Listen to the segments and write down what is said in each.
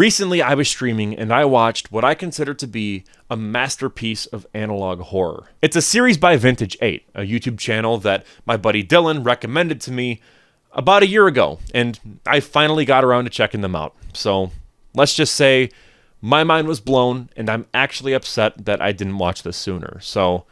Recently, I was streaming and I watched what I consider to be a masterpiece of analog horror. It's a series by Vintage 8, a YouTube channel that my buddy Dylan recommended to me about a year ago, and I finally got around to checking them out. So let's just say my mind was blown, and I'm actually upset that I didn't watch this sooner. So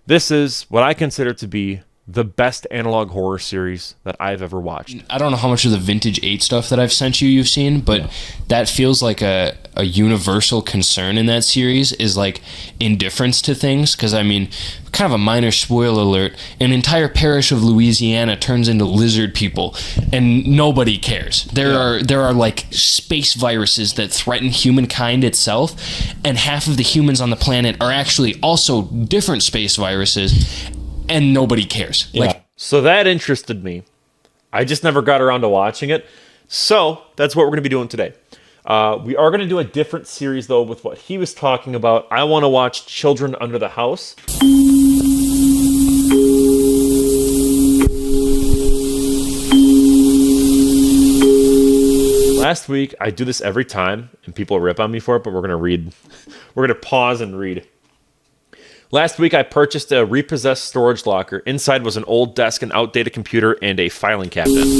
this is what I consider to be the best analog horror series that I've ever watched. I don't know how much of the Vintage 8 stuff that I've sent you've seen, but that feels like a universal concern in that series is like indifference to things. Because, I mean, kind of a minor spoiler alert, an entire parish of Louisiana turns into lizard people and nobody cares. There are like space viruses that threaten humankind itself, and half of the humans on the planet are actually also different space viruses, and nobody cares. Yeah. So that interested me. I just never got around to watching it. So that's what we're going to be doing today. We are going to do a different series, though, with what he was talking about. I want to watch Children Under the House. Last week, I do this every time, and people rip on me for it, but we're going to read. We're going to pause and read. Last week, I purchased a repossessed storage locker. Inside was an old desk, an outdated computer, and a filing cabinet. The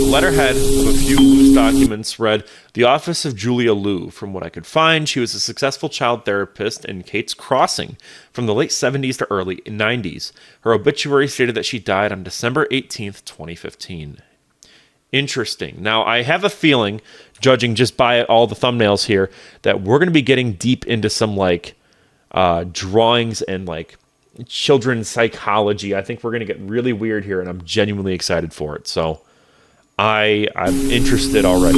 letterhead of a few loose documents read, "The office of Julia Liu. From what I could find, she was a successful child therapist in Kate's Crossing from the late 70s to early 90s. Her obituary stated that she died on December 18th, 2015. Interesting. Now, I have a feeling, judging just by all the thumbnails here, that we're going to be getting deep into some like drawings and like children's psychology. I think we're going to get really weird here, and I'm genuinely excited for it. So I'm interested already.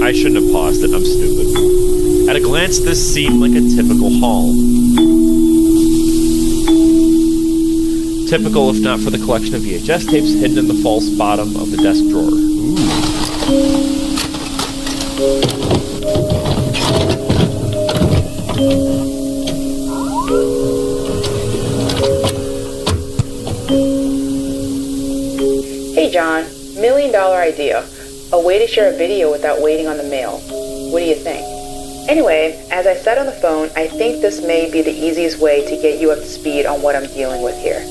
I shouldn't have paused it. I'm stupid. At a glance, this seemed like a typical haul. Typical, if not for the collection of VHS tapes hidden in the false bottom of the desk drawer. Hey John, $1 million idea. A way to share a video without waiting on the mail. What do you think? Anyway, as I said on the phone, I think this may be the easiest way to get you up to speed on what I'm dealing with here.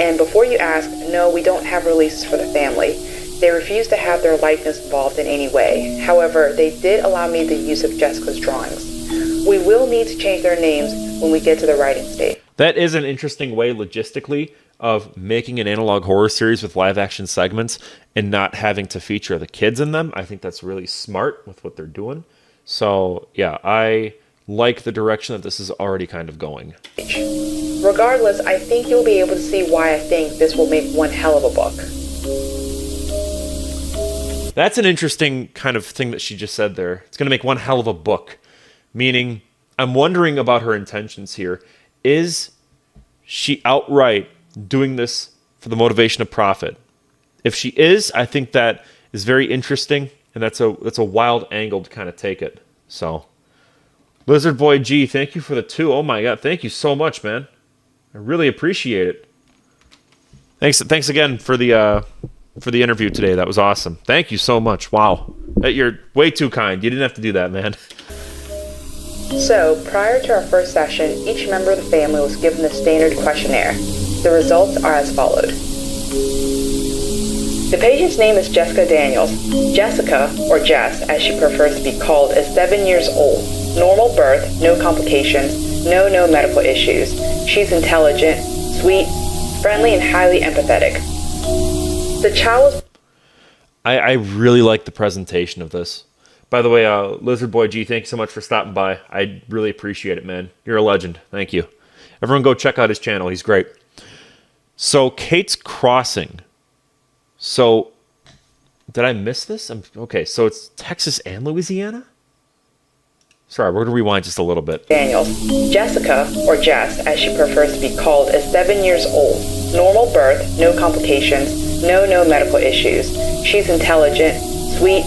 And before you ask, no, we don't have releases for the family. They refuse to have their likeness involved in any way. However, they did allow me the use of Jessica's drawings. We will need to change their names when we get to the writing stage. That is an interesting way logistically of making an analog horror series with live action segments and not having to feature the kids in them. I think that's really smart with what they're doing. So, yeah, I like the direction that this is already kind of going. Regardless, I think you'll be able to see why I think this will make one hell of a book. That's an interesting kind of thing that she just said there. It's going to make one hell of a book. Meaning, I'm wondering about her intentions here. Is she outright doing this for the motivation of profit? If she is, I think that is very interesting. And that's a wild angle to kind of take it. So, Lizard Boy G, thank you for the 2. Oh my God, thank you so much, man. I really appreciate it. Thanks again for the interview today. That was awesome. Thank you so much. Wow, you're way too kind. You didn't have to do that, man. So, prior to our first session, each member of the family was given the standard questionnaire. The results are as followed. The patient's name is Jessica Daniels. Jessica, or Jess, as she prefers to be called, is 7 years old. Normal birth, no complications, no medical issues. She's intelligent, sweet, friendly, and highly empathetic. The child was... I really like the presentation of this. By the way, Lizard Boy G, thank you so much for stopping by. I really appreciate it, man. You're a legend. Thank you. Everyone go check out his channel. He's great. So, Kate's Crossing. So, did I miss this? Okay, so it's Texas and Louisiana? Sorry, we're going to rewind just a little bit. Daniels. Jessica, or Jess, as she prefers to be called, is 7 years old. Normal birth, no complications, no medical issues. She's intelligent, sweet,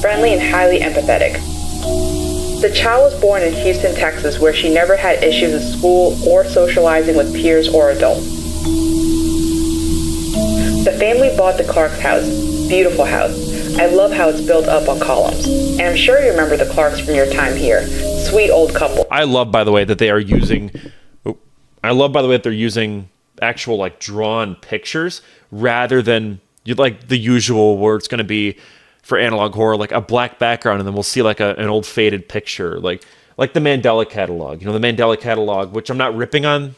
friendly, and highly empathetic. The child was born in Houston, Texas, where she never had issues in school or socializing with peers or adults. The family bought the Clark's house. Beautiful house. I love how it's built up on columns. And I'm sure you remember the Clarks from your time here. Sweet old couple. I love, by the way, that they're using actual like drawn pictures rather than like the usual where it's going to be for analog horror, like a black background, and then we'll see like an old faded picture, like the Mandela Catalog. The Mandela Catalog, which I'm not ripping on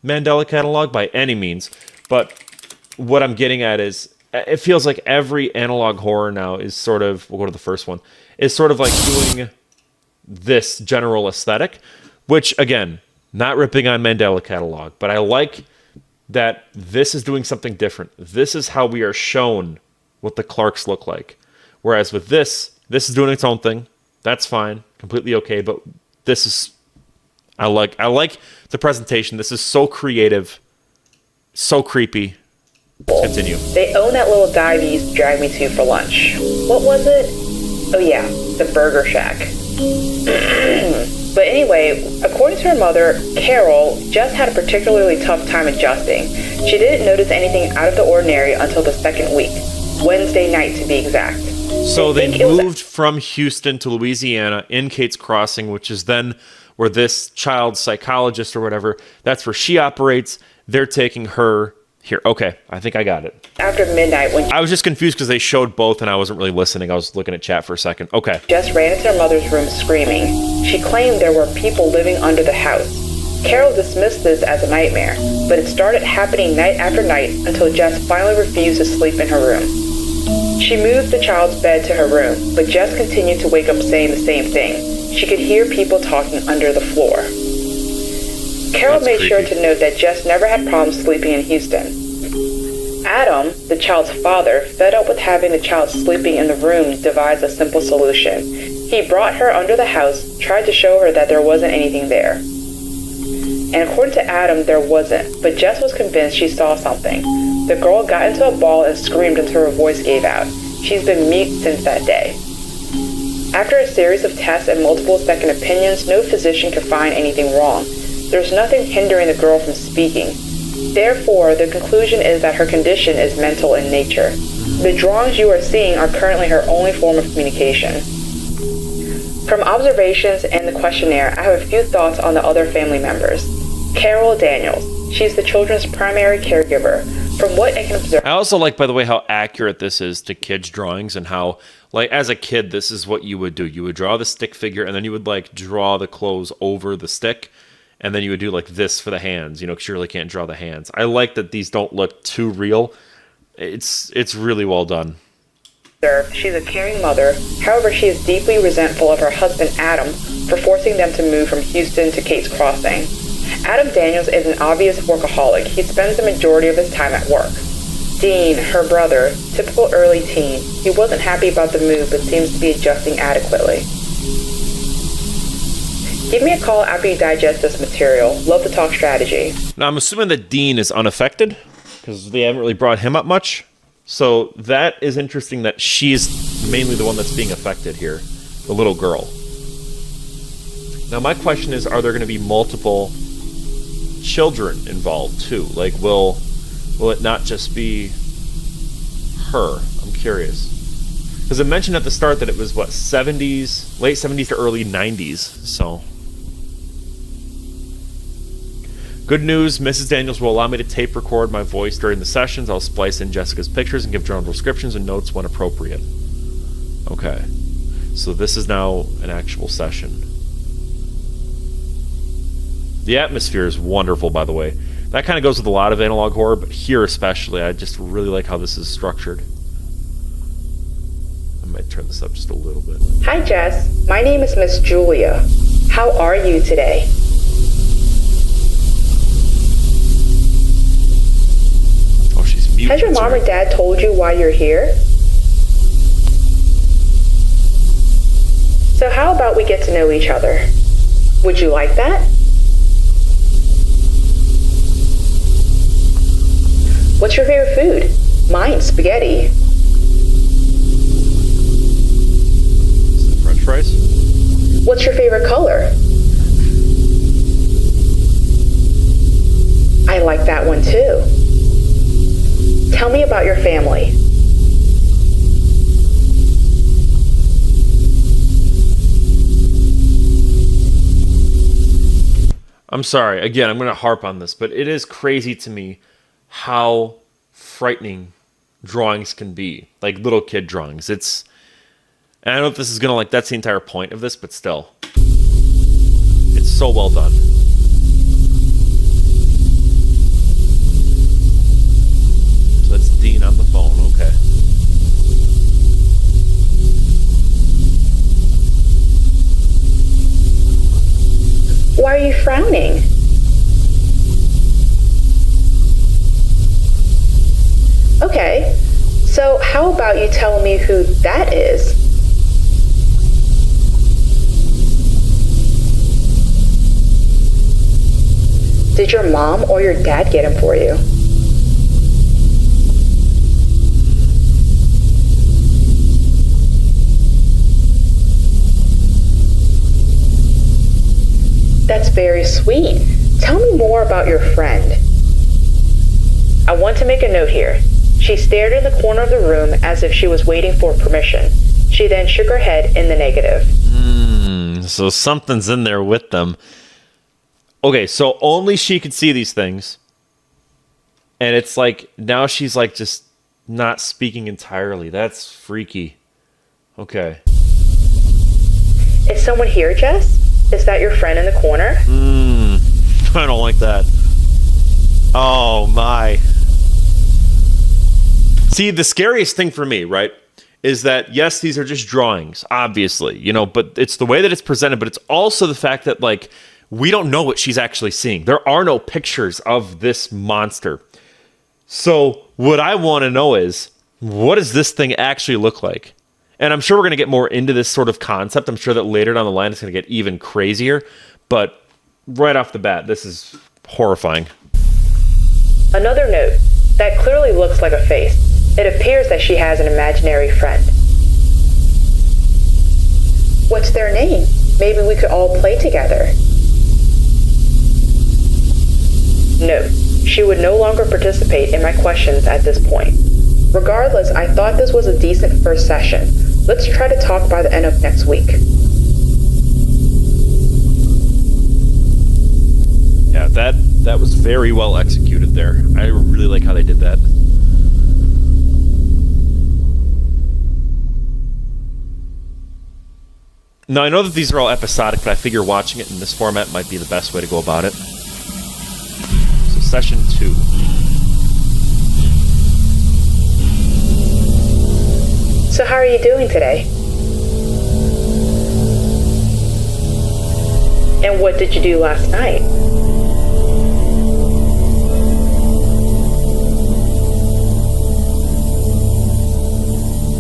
Mandela Catalog by any means, but what I'm getting at is it feels like every analog horror now is sort of, we'll go to the first one, is sort of like doing this general aesthetic, which again, not ripping on Mandela Catalog, but I like that this is doing something different. This is how we are shown what the Clarks look like. Whereas with this is doing its own thing. That's fine, completely okay. But this is, I like the presentation. This is so creative, so creepy. Continue. They own that little dive you used to drag me to for lunch. What was it? Oh yeah, the Burger Shack. But anyway, according to her mother, Carol, Jess had a particularly tough time adjusting. She didn't notice anything out of the ordinary until the second week, Wednesday night to be exact. So they moved from Houston to Louisiana in Kate's Crossing, which is then where this child psychologist or whatever, that's where she operates. They're taking her here. Okay, I think I got it. After midnight when I was just confused because they showed both and I wasn't really listening. I was looking at chat for a second. Okay. Jess ran into her mother's room screaming. She claimed there were people living under the house. Carol dismissed this as a nightmare, but it started happening night after night until Jess finally refused to sleep in her room. She moved the child's bed to her room, but Jess continued to wake up saying the same thing. She could hear people talking under the floor. Carol made sure to note that Jess never had problems sleeping in Houston. Adam, the child's father, fed up with having the child sleeping in the room, devised a simple solution. He brought her under the house, tried to show her that there wasn't anything there. And according to Adam, there wasn't, but Jess was convinced she saw something. The girl got into a ball and screamed until her voice gave out. She's been mute since that day. After a series of tests and multiple second opinions, no physician could find anything wrong. There's nothing hindering the girl from speaking. Therefore, the conclusion is that her condition is mental in nature. The drawings you are seeing are currently her only form of communication. From observations and the questionnaire, I have a few thoughts on the other family members. Carol Daniels. She's the children's primary caregiver. From what I can observe... I also like, by the way, how accurate this is to kids' drawings and how, like, as a kid, this is what you would do. You would draw the stick figure and then you would, like, draw the clothes over the stick. And then you would do like this for the hands, because you really can't draw the hands. I like that these don't look too real. It's really well done. She's a caring mother. However, she is deeply resentful of her husband, Adam, for forcing them to move from Houston to Kate's Crossing. Adam Daniels is an obvious workaholic. He spends the majority of his time at work. Dean, her brother, typical early teen. He wasn't happy about the move, but seems to be adjusting adequately. Give me a call after you digest this material. Love to talk strategy. Now, I'm assuming that Dean is unaffected because they haven't really brought him up much. So that is interesting that she's mainly the one that's being affected here, the little girl. Now, my question is, are there going to be multiple children involved too? Like, will it not just be her? I'm curious. Because it mentioned at the start that it was, what, 70s, late 70s to early 90s, so... Good news, Mrs. Daniels will allow me to tape record my voice during the sessions. I'll splice in Jessica's pictures and give journal descriptions and notes when appropriate. Okay. So this is now an actual session. The atmosphere is wonderful, by the way. That kind of goes with a lot of analog horror, but here especially, I just really like how this is structured. I might turn this up just a little bit. Hi, Jess. My name is Miss Julia. How are you today? Has your mom or dad told you why you're here? So how about we get to know each other? Would you like that? What's your favorite food? Mine's spaghetti. French fries? What's your favorite color? I like that one too. Tell me about your family. I'm sorry. Again, I'm going to harp on this, but it is crazy to me how frightening drawings can be. Like little kid drawings. And I don't know if this is going to that's the entire point of this, but still. It's so well done. So that's Dean on the phone. Okay. Why are you frowning? Okay, so how about you tell me who that is? Did your mom or your dad get him for you? That's very sweet. Tell me more about your friend. I want to make a note here. She stared in the corner of the room as if she was waiting for permission. She then shook her head in the negative. So something's in there with them. Okay, so only she could see these things. And it's now she's just not speaking entirely. That's freaky. Okay. Is someone here, Jess? Is that your friend in the corner? I don't like that. Oh, my. See, the scariest thing for me, right, is that, yes, these are just drawings, obviously, but it's the way that it's presented, but it's also the fact that, we don't know what she's actually seeing. There are no pictures of this monster. So what I want to know is, what does this thing actually look like? And I'm sure we're going to get more into this sort of concept. I'm sure that later down the line it's going to get even crazier. But right off the bat, this is horrifying. Another note. That clearly looks like a face. It appears that she has an imaginary friend. What's their name? Maybe we could all play together. No, she would no longer participate in my questions at this point. Regardless, I thought this was a decent first session. Let's try to talk by the end of next week. Yeah, that was very well executed there. I really like how they did that. Now, I know that these are all episodic, but I figure watching it in this format might be the best way to go about it. So, session 2. So how are you doing today? And what did you do last night?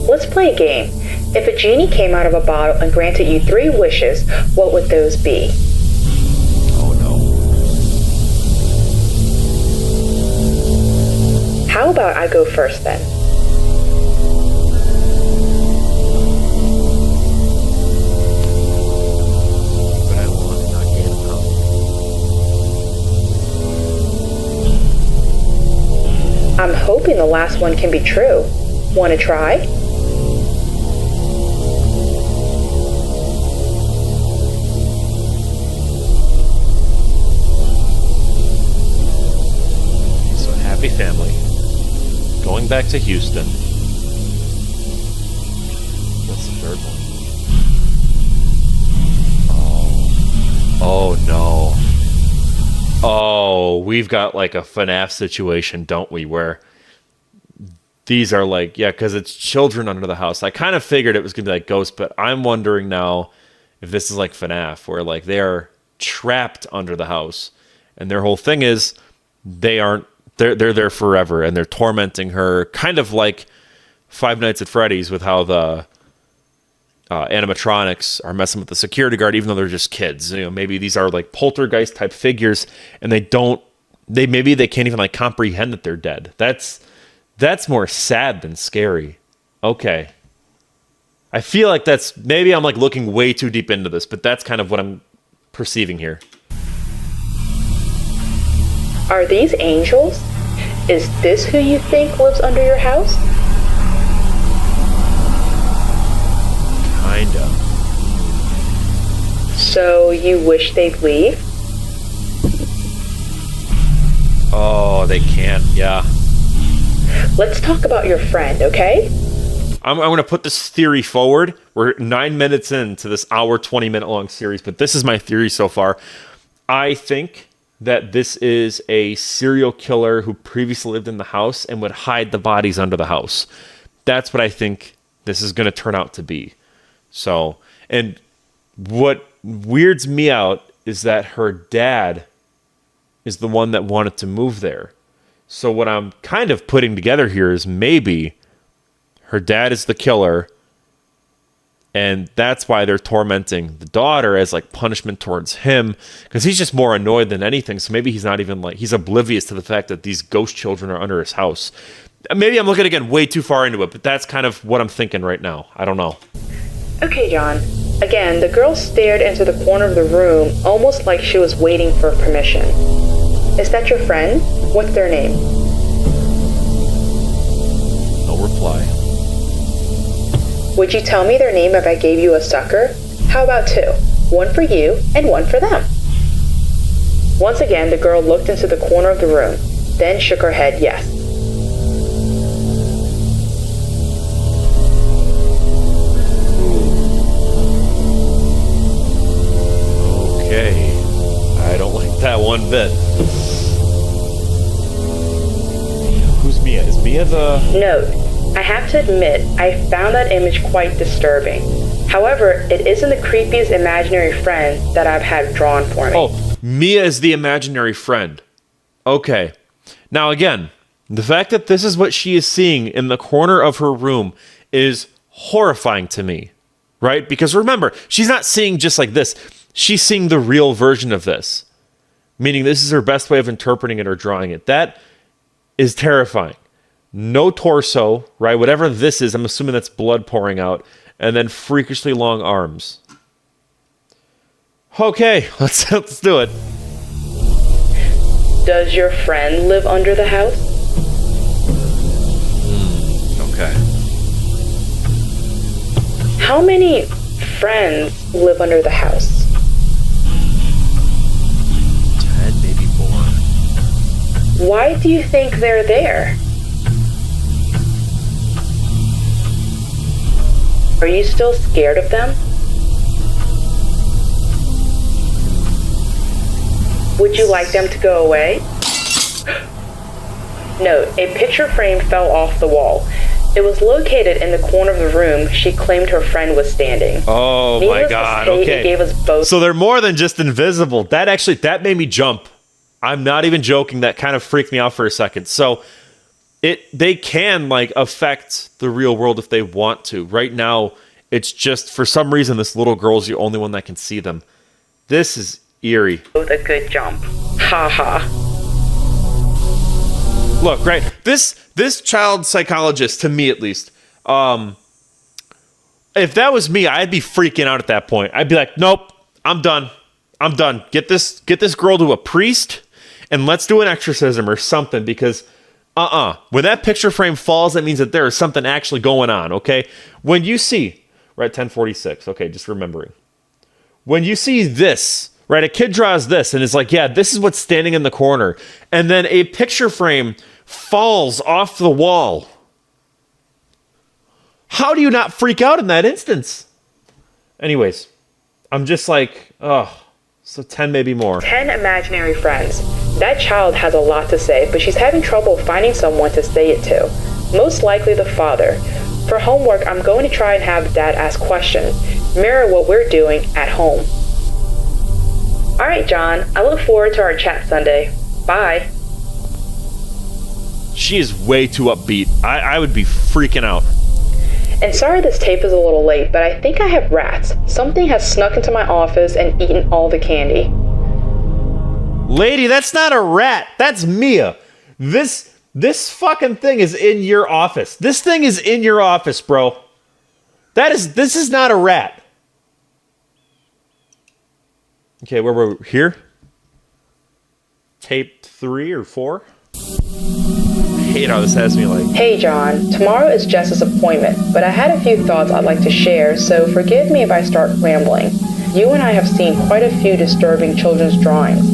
Let's play a game. If a genie came out of a bottle and granted you 3 wishes, what would those be? Oh no. How about I go first then? I'm hoping the last one can be true. Want to try? So happy family. Going back to Houston. What's the third one? Oh no. Oh, we've got a FNAF situation, don't we? Where these are because it's children under the house. I kind of figured it was going to be Ghost, but I'm wondering now if this is like FNAF, where they are trapped under the house, and their whole thing is they're there forever, and they're tormenting her, kind of like Five Nights at Freddy's, with how the animatronics are messing with the security guard, even though they're just kids. Maybe these are poltergeist type figures, and maybe they can't even comprehend that they're dead. That's more sad than scary. Okay. I feel like that's, maybe I'm like looking way too deep into this, but that's kind of what I'm perceiving here. Are these angels? Is this who you think lives under your house? Kinda. So you wish they'd leave? Oh, they can't. Yeah. Let's talk about your friend, okay? I'm going to put this theory forward. We're 9 minutes into this hour, 20-minute long series, but this is my theory so far. I think that this is a serial killer who previously lived in the house and would hide the bodies under the house. That's what I think this is going to turn out to be. So, and what weirds me out is that her dad is the one that wanted to move there. So what I'm kind of putting together here is maybe her dad is the killer, and that's why they're tormenting the daughter as like punishment towards him, because he's just more annoyed than anything. So maybe he's not even like, he's oblivious to the fact that these ghost children are under his house. Maybe I'm looking again way too far into it, but that's kind of what I'm thinking right now. I don't know. Okay, John. Again, the girl stared into the corner of the room, almost like she was waiting for permission. Is that your friend? What's their name? No reply. Would you tell me their name if I gave you a sucker? How about two? One for you and one for them. Once again, the girl looked into the corner of the room, then shook her head yes. Okay. I don't like that one bit. Who's Mia? Is Mia the... Note, I have to admit, I found that image quite disturbing. However, it isn't the creepiest imaginary friend that I've had drawn for me. Oh, Mia is the imaginary friend. Okay. Now again, the fact that this is what she is seeing in the corner of her room is horrifying to me, right? Because remember, she's not seeing just like this. She's seeing the real version of this, meaning this is her best way of interpreting it or drawing it. That is terrifying. No torso, right? Whatever this is, I'm assuming that's blood pouring out, and then freakishly long arms. Okay, let's do it. Does your friend live under the house? Okay. How many friends live under the house? 10, maybe more. Why do you think they're there? Are you still scared of them? Would you like them to go away? Note, a picture frame fell off the wall. It was located in the corner of the room she claimed her friend was standing. Oh my God, okay. It gave us both. So they're more than just invisible. That made me jump. I'm not even joking. That kind of freaked me out for a second. So they can like affect the real world if they want to. Right now, it's just for some reason this little girl's the only one that can see them. This is eerie. Both a good jump. Ha ha. Look, right. This child psychologist, to me at least, if that was me, I'd be freaking out at that point. I'd be like, nope, I'm done. Get this girl to a priest and let's do an exorcism or something, because when that picture frame falls, that means that there is something actually going on, okay? When you see, right, 1046, okay, just remembering. When you see this, right, a kid draws this and is like, yeah, this is what's standing in the corner, and then a picture frame falls off the wall. How do you not freak out in that instance? Anyways, I'm just like, so 10 maybe more. 10 imaginary friends. That child has a lot to say, but she's having trouble finding someone to say it to. Most likely the father. For homework, I'm going to try and have Dad ask questions, mirror what we're doing at home. Alright, John, I look forward to our chat Sunday. Bye. She is way too upbeat. I would be freaking out. And sorry this tape is a little late, but I think I have rats. Something has snuck into my office and eaten all the candy. Lady, that's not a rat. That's Mia. This fucking thing is in your office. This thing is in your office, bro. This is not a rat. Okay, where were we? Here? Tape 3 or 4? I hate how this has me like... Hey John, tomorrow is Jess's appointment, but I had a few thoughts I'd like to share, so forgive me if I start rambling. You and I have seen quite a few disturbing children's drawings.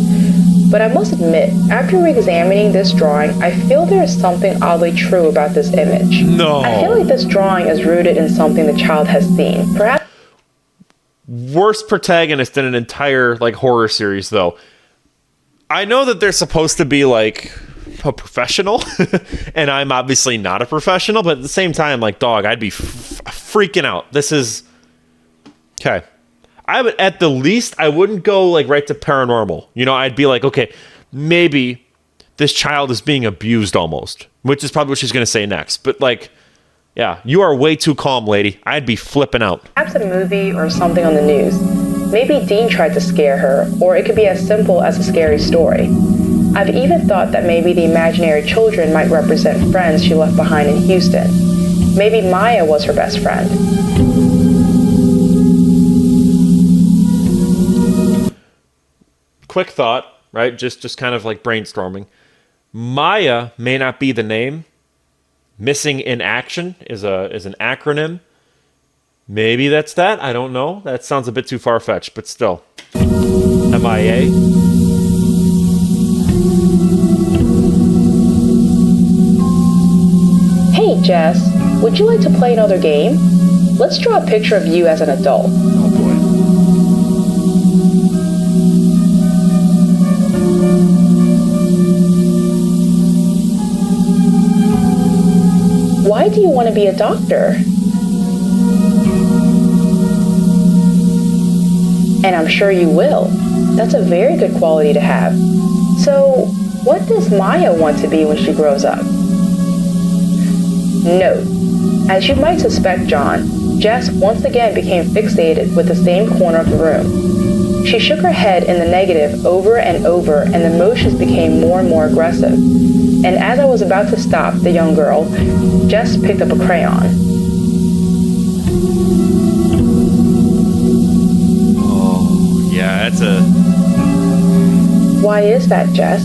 But I must admit, after re-examining this drawing, I feel there is something oddly true about this image. No. I feel like this drawing is rooted in something the child has seen. Perhaps... Worst protagonist in an entire, like, horror series, though. I know that they're supposed to be, like... a professional and I'm obviously not a professional, but at the same time, like, dog, I'd be freaking out. This is okay. I would, at the least, I wouldn't go like right to paranormal. You know, I'd be like, okay, maybe this child is being abused almost, which is probably what she's going to say next. But like, yeah, you are way too calm, lady. I'd be flipping out. Perhaps a movie or something on the news. Maybe Dean tried to scare her, or it could be as simple as a scary story. I've even thought that maybe the imaginary children might represent friends she left behind in Houston. Maybe Maya was her best friend. Quick thought, right? Just kind of like brainstorming. Maya may not be the name. Missing in action is an acronym. Maybe that's that. I don't know. That sounds a bit too far-fetched, but still. MIA. Hey, Jess, would you like to play another game? Let's draw a picture of you as an adult. Oh, boy. Why do you want to be a doctor? And I'm sure you will. That's a very good quality to have. So, what does Maya want to be when she grows up? Note, as you might suspect, John, Jess once again became fixated with the same corner of the room. She shook her head in the negative over and over, and the motions became more and more aggressive. And as I was about to stop the young girl, Jess picked up a crayon. Oh, yeah, that's a... Why is that, Jess?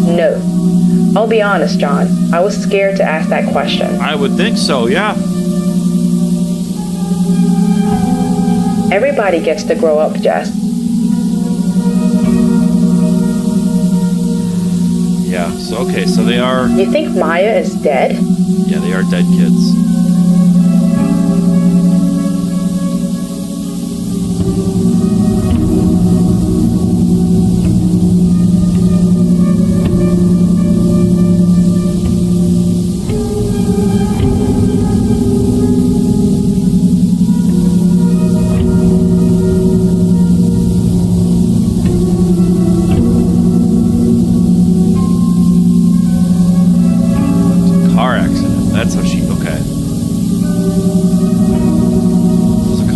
No. I'll be honest, John. I was scared to ask that question. I would think so, yeah. Everybody gets to grow up, Jess. Yeah, so okay, so they are... You think Maya is dead? Yeah, they are dead kids.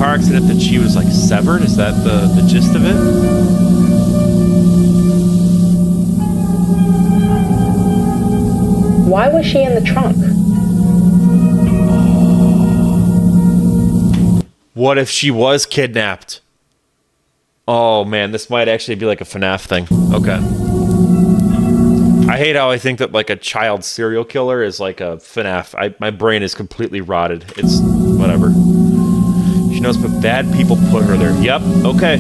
Accident that she was like severed? Is that the gist of it? Why was she in the trunk? What if she was kidnapped? Oh man, this might actually be like a FNAF thing. Okay. I hate how I think that like a child serial killer is like a FNAF. My brain is completely rotted. It's whatever. She knows, but bad people put her there. Yep, okay.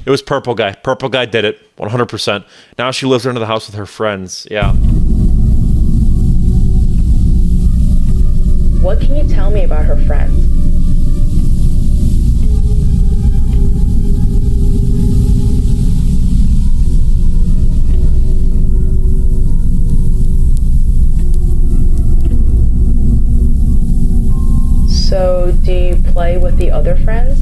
It was Purple Guy. Purple Guy did it, 100%. Now she lives under the house with her friends. Yeah. What can you tell me about her friends? So, do you play with the other friends?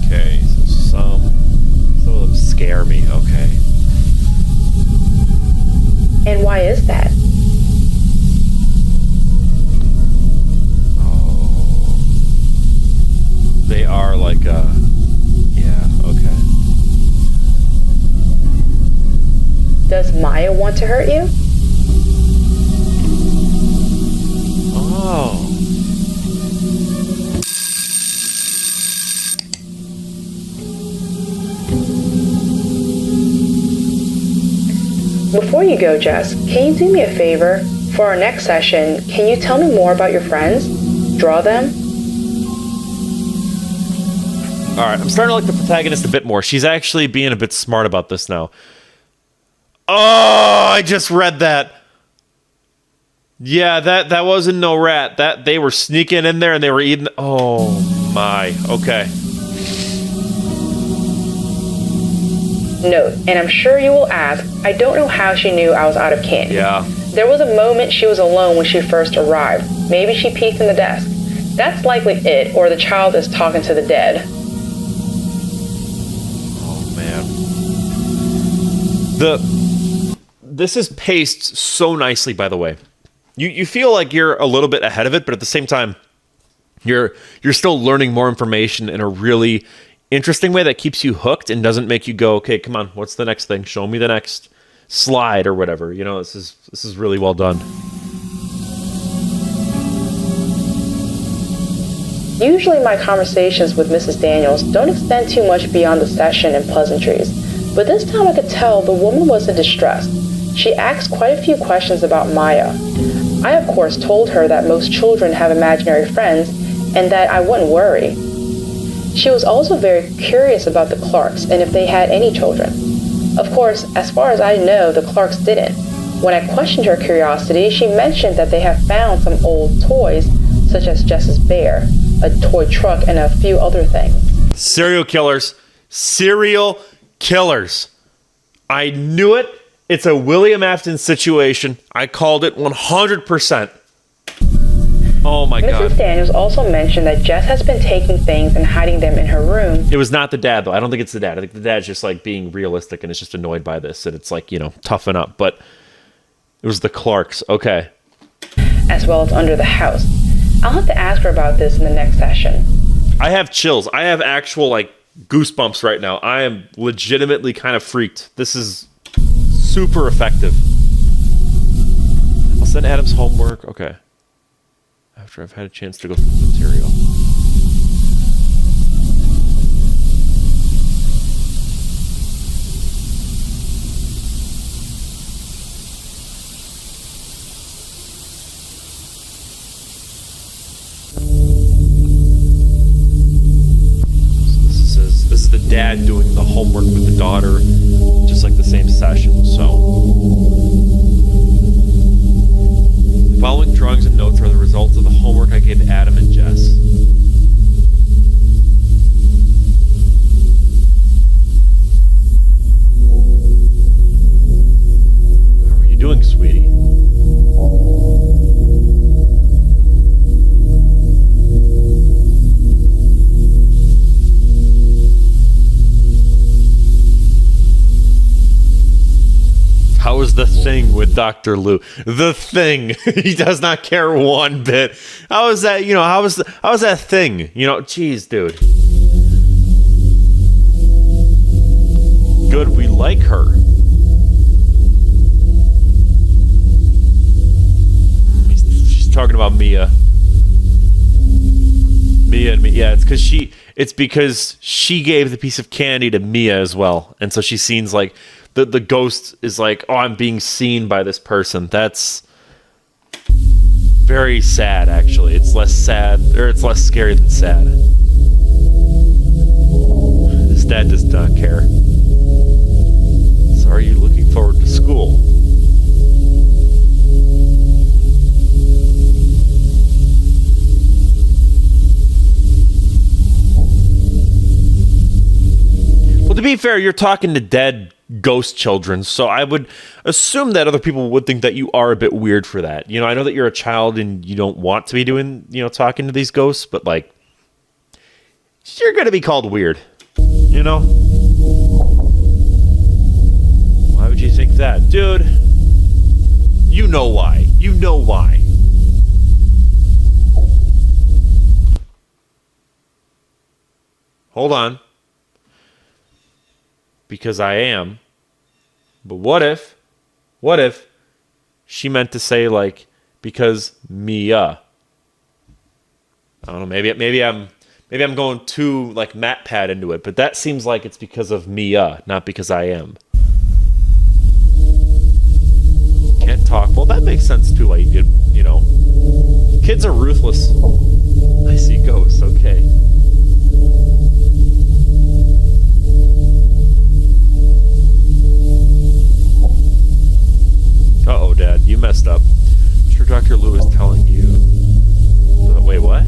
Okay, so some of them scare me. Okay. And why is that? Oh. They are like yeah, okay. Does Maya want to hurt you? Oh. Before you go, Jess, can you do me a favor? For our next session, can you tell me more about your friends? Draw them? All right, I'm starting to like the protagonist a bit more. She's actually being a bit smart about this now. Oh, I just read that. Yeah, that wasn't no rat. That they were sneaking in there and they were eating. Oh my. Okay. Note, and I'm sure you will ask, I don't know how she knew I was out of candy. Yeah. There was a moment she was alone when she first arrived. Maybe she peeked in the desk. That's likely it, or the child is talking to the dead. Oh man. This is paced so nicely, by the way. You feel like you're a little bit ahead of it, but at the same time, you're still learning more information in a really interesting way that keeps you hooked and doesn't make you go, okay, come on, what's the next thing? Show me the next slide or whatever. You know, this is really well done. Usually my conversations with Mrs. Daniels don't extend too much beyond the session and pleasantries, but this time I could tell the woman was in distress. She asked quite a few questions about Maya. I, of course, told her that most children have imaginary friends and that I wouldn't worry. She was also very curious about the Clarks and if they had any children. Of course, as far as I know, the Clarks didn't. When I questioned her curiosity, she mentioned that they have found some old toys, such as Jess's bear, a toy truck, and a few other things. Serial killers. Serial killers. I knew it. It's a William Afton situation. I called it 100%. Oh my God. Mrs. Daniels also mentioned that Jess has been taking things and hiding them in her room. It was not the dad, though. I don't think it's the dad. I think the dad's just like being realistic and is just annoyed by this. And it's like, you know, toughen up. But it was the Clarks. Okay. As well as under the house. I'll have to ask her about this in the next session. I have chills. I have actual, like, goosebumps right now. I am legitimately kind of freaked. This is super effective. I'll send Adam's homework. Okay. After I've had a chance to go through the material. So this is the dad doing the homework with the daughter, just like the same session. So the following drawings and notes are the results of the homework I gave Adam and Jess. How are you doing, sweetie? How was the thing with Dr. Lou? The thing. He does not care one bit. How was that, you know, how was that thing? You know, geez, dude. Good, we like her. She's talking about Mia. Mia and me. Yeah, it's because she gave the piece of candy to Mia as well. And so she seems like the ghost is like, oh, I'm being seen by this person. That's very sad, actually. It's less sad, or it's less scary than sad. His dad does not care. So are you looking forward to school? Well, to be fair, you're talking to dead ghost children, so I would assume that other people would think that you are a bit weird for that. You know, I know that you're a child and you don't want to be doing, you know, talking to these ghosts, but like, you're gonna be called weird, you know? Why would you think that? Dude, you know why. You know why. Hold on. Because I am. But what if What if she meant to say, like, because Mia? I don't know. Maybe I'm going too, like, MatPat into it, but that seems like it's because of Mia, not because I am. Can't talk. Well, that makes sense too. Like, you know, kids are ruthless. I see ghosts. Okay. Uh-oh, Dad, you messed up. I'm sure Dr. Lou is telling you... Wait, what?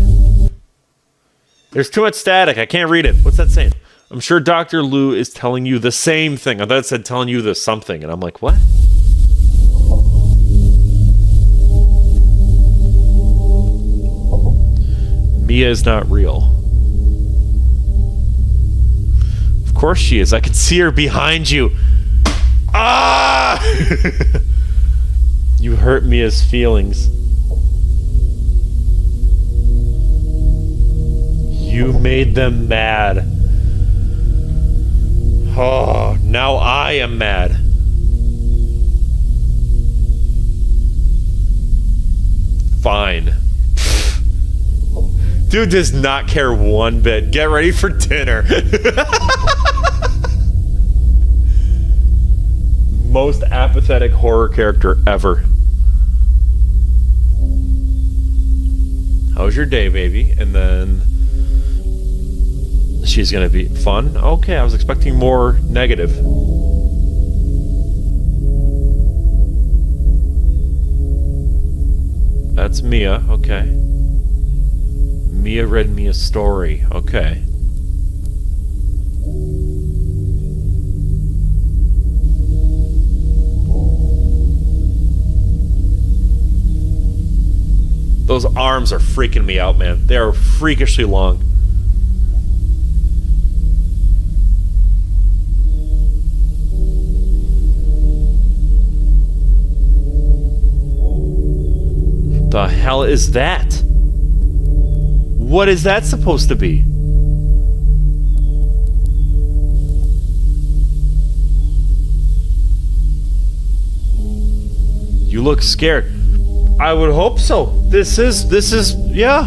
There's too much static. I can't read it. What's that saying? I'm sure Dr. Lou is telling you the same thing. I thought it said telling you the something, and I'm like, what? Mia is not real. Of course she is. I can see her behind you. Ah! You hurt Mia's feelings. You made them mad. Oh, now I am mad. Fine. Dude does not care one bit. Get ready for dinner. Most apathetic horror character ever. How was your day, baby? And then she's gonna be fun. Okay, I was expecting more negative. That's Mia. Okay. Mia read me a story. Okay. Those arms are freaking me out, man. They are freakishly long. The hell is that? What is that supposed to be? You look scared. I would hope so. This is, yeah.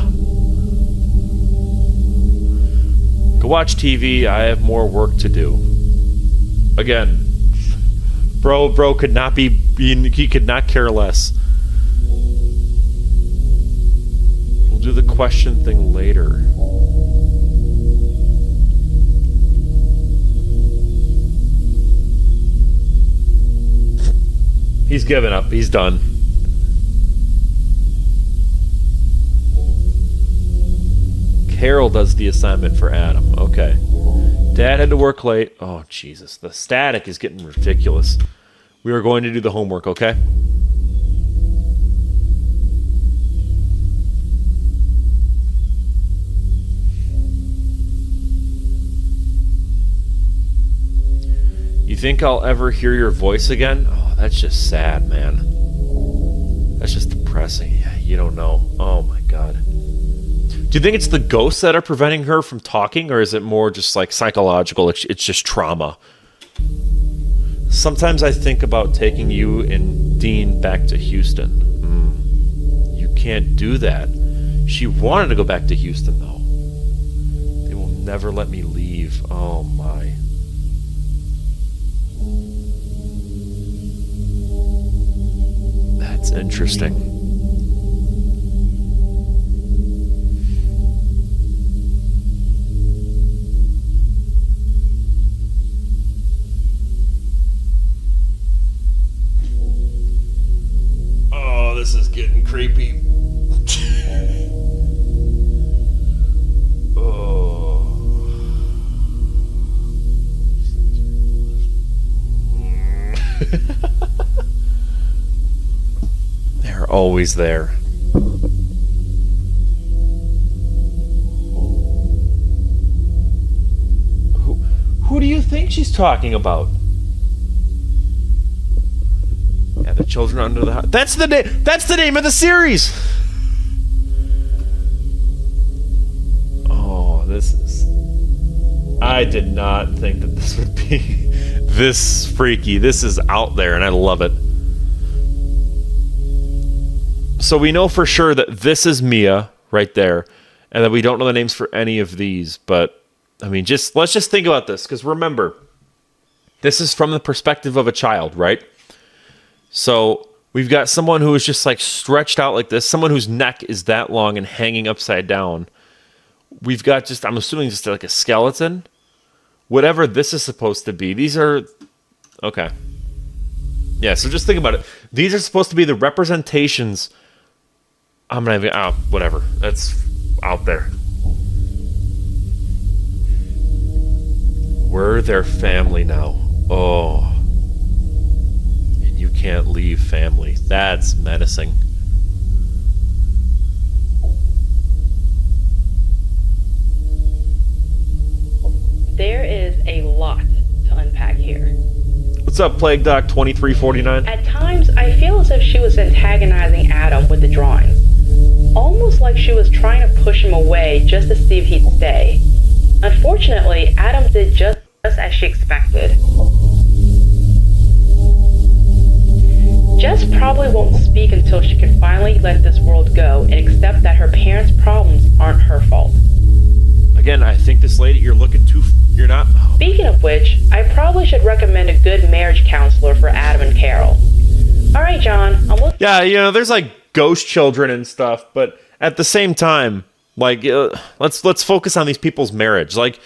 Go watch TV. I have more work to do. Again, bro could not be, he could not care less. We'll do the question thing later. He's given up. He's done. Carol does the assignment for Adam. Okay. Dad had to work late. Oh, Jesus. The static is getting ridiculous. We are going to do the homework, okay? You think I'll ever hear your voice again? Oh, that's just sad, man. That's just depressing. Yeah, you don't know. Oh, my God. Do you think it's the ghosts that are preventing her from talking, or is it more just like psychological? It's just trauma. Sometimes I think about taking you and Dean back to Houston. You can't do that. She wanted to go back to Houston, though. They will never let me leave. Oh, my. That's interesting. This is getting creepy. Oh. They're always there. Who do you think she's talking about? Yeah, the children under the house. That's the name. That's the name of the series. Oh, this is. I did not think that this would be this freaky. This is out there, and I love it. So we know for sure that this is Mia right there, and that we don't know the names for any of these. But I mean, let's just think about this, because remember, this is from the perspective of a child, right? So we've got someone who is just like stretched out like this, someone whose neck is that long and hanging upside down. We've got I'm assuming just like a skeleton. Whatever this is supposed to be. These are, okay. Yeah, so just think about it. These are supposed to be the representations. I'm not even, whatever. That's out there. We're their family now. Oh. And you can't leave family. That's menacing. There is a lot to unpack here. What's up, Plague Doc 2349? At times, I feel as if she was antagonizing Adam with the drawings. Almost like she was trying to push him away just to see if he'd stay. Unfortunately, Adam did just as she expected. Jess probably won't speak until she can finally let this world go and accept that her parents' problems aren't her fault. Again, I think this lady, you're not... Speaking of which, I probably should recommend a good marriage counselor for Adam and Carol. Alright, John, I'm looking... Yeah, there's like ghost children and stuff, but at the same time, like, let's focus on these people's marriage. Like,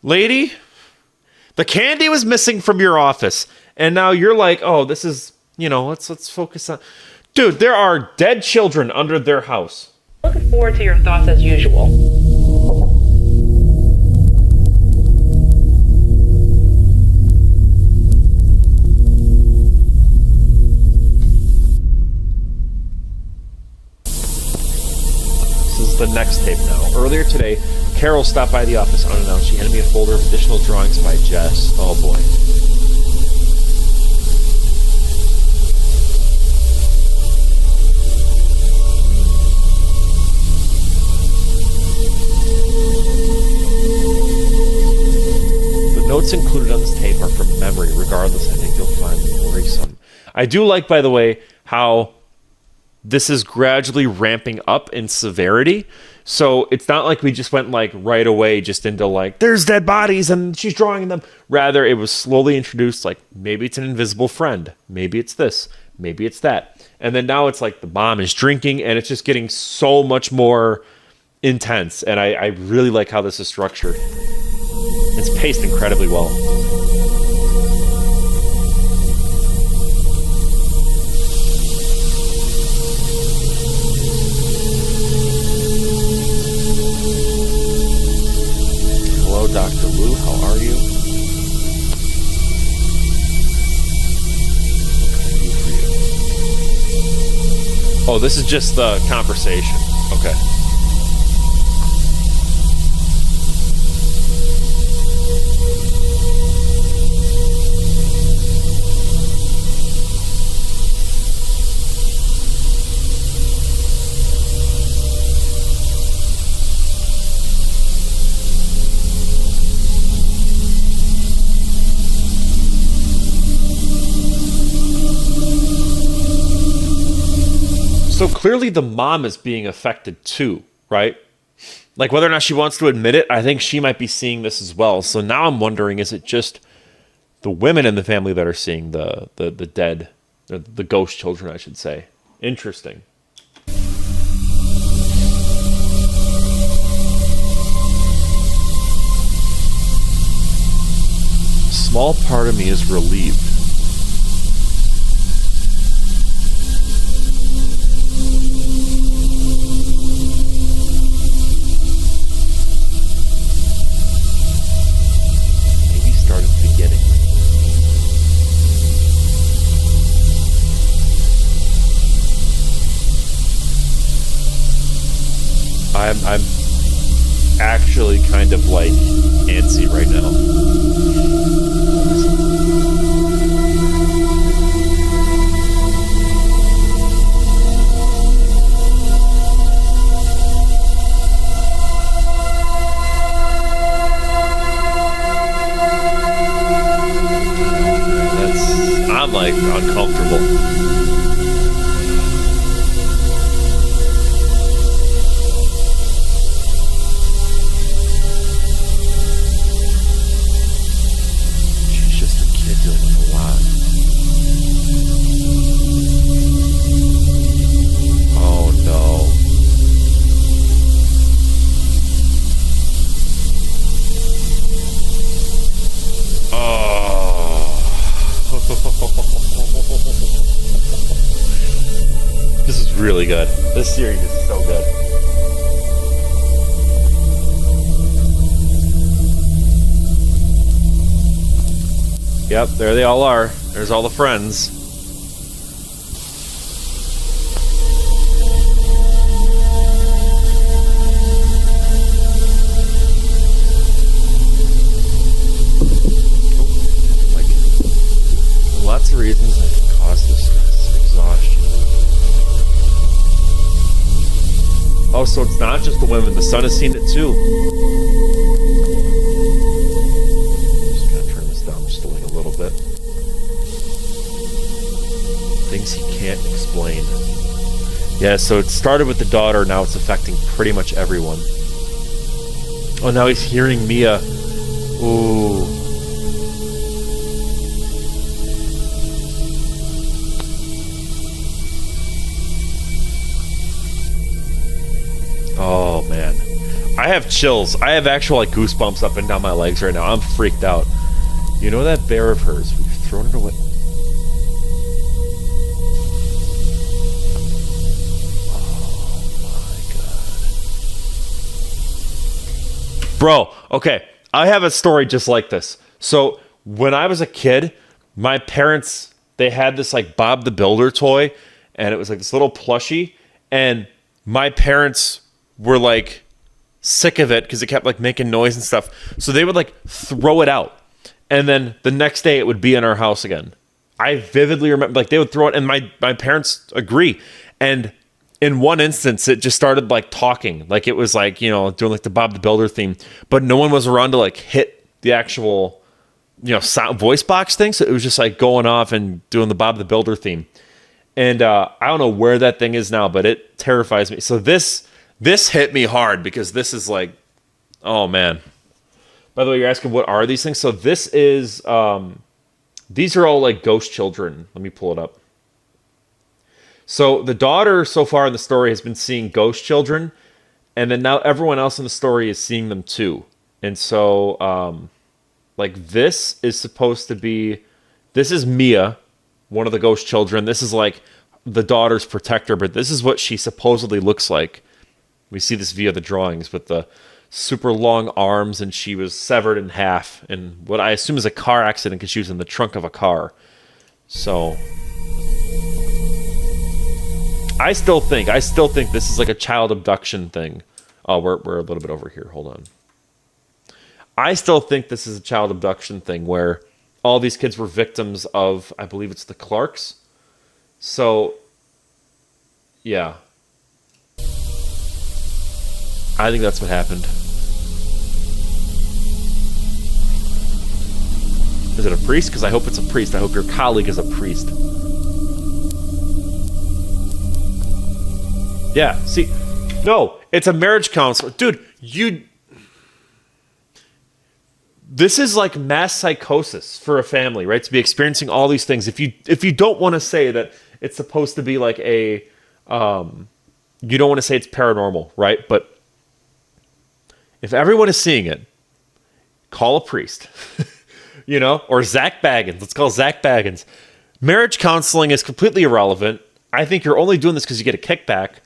lady, the candy was missing from your office, and now you're like, oh, this is, let's focus on... Dude, there are dead children under their house. Looking forward to your thoughts as usual. The next tape now. Earlier today, Carol stopped by the office unannounced. She handed me a folder of additional drawings by Jess. Oh boy. The notes included on this tape are from memory. Regardless, I think you'll find them worrisome. I do like, by the way, how this is gradually ramping up in severity. So it's not like we just went like right away just into like, there's dead bodies and she's drawing them. Rather, it was slowly introduced like, maybe it's an invisible friend. Maybe it's this. Maybe it's that. And then now it's like the mom is drinking and it's just getting so much more intense. And I really like how this is structured. It's paced incredibly well. Dr. Wu, how are you? Oh, this is just the conversation. Okay. So clearly the mom is being affected too, right? Like whether or not she wants to admit it, I think she might be seeing this as well. So now I'm wondering, is it just the women in the family that are seeing the dead, or the ghost children, I should say? Interesting. A small part of me is relieved. I'm actually kind of like antsy right now. I'm like uncomfortable. really good. This series is so good. Yep, there they all are. There's all the friends. Lots of reasons that can cause this stress, exhaustion. Oh, so it's not just the women. The son has seen it too. Just gonna turn this down just a little bit. Things he can't explain. Yeah, so it started with the daughter. Now it's affecting pretty much everyone. Oh, now he's hearing Mia. Ooh. Oh, man. I have chills. I have actual like goosebumps up and down my legs right now. I'm freaked out. You know that bear of hers? We've thrown it away. Oh, my God. Bro, okay. I have a story just like this. So, when I was a kid, my parents, they had this like Bob the Builder toy, and it was like this little plushie, and my parents were like sick of it because it kept like making noise and stuff. So they would like throw it out. And then the next day it would be in our house again. I vividly remember like they would throw it and my parents agree. And in one instance it just started like talking. Like it was like, you know, doing like the Bob the Builder theme. But no one was around to like hit the actual, you know, sound voice box thing. So it was just like going off and doing the Bob the Builder theme. And I don't know where that thing is now, but it terrifies me. So this hit me hard because this is like, oh man. By the way, you're asking what are these things? So this is, these are all like ghost children. Let me pull it up. So the daughter so far in the story has been seeing ghost children, and then now everyone else in the story is seeing them too. And so, like this is supposed to be, this is Mia, one of the ghost children. This is like the daughter's protector, but this is what she supposedly looks like. We see this via the drawings with the super long arms, and she was severed in half in what I assume is a car accident because she was in the trunk of a car. So I still think this is like a child abduction thing. Oh, we're a little bit over here. Hold on. I still think this is a child abduction thing where all these kids were victims of, I believe it's the Clarks. So yeah. I think that's what happened. Is it a priest? Because I hope it's a priest. I hope your colleague is a priest. Yeah, see, no, it's a marriage counselor. Dude, this is like mass psychosis for a family, right? To be experiencing all these things. If you don't want to say that it's supposed to be like a, you don't want to say it's paranormal, right? But if everyone is seeing it, call a priest, you know, or Zach Baggins. Let's call Zach Baggins. Marriage counseling is completely irrelevant. I think you're only doing this because you get a kickback.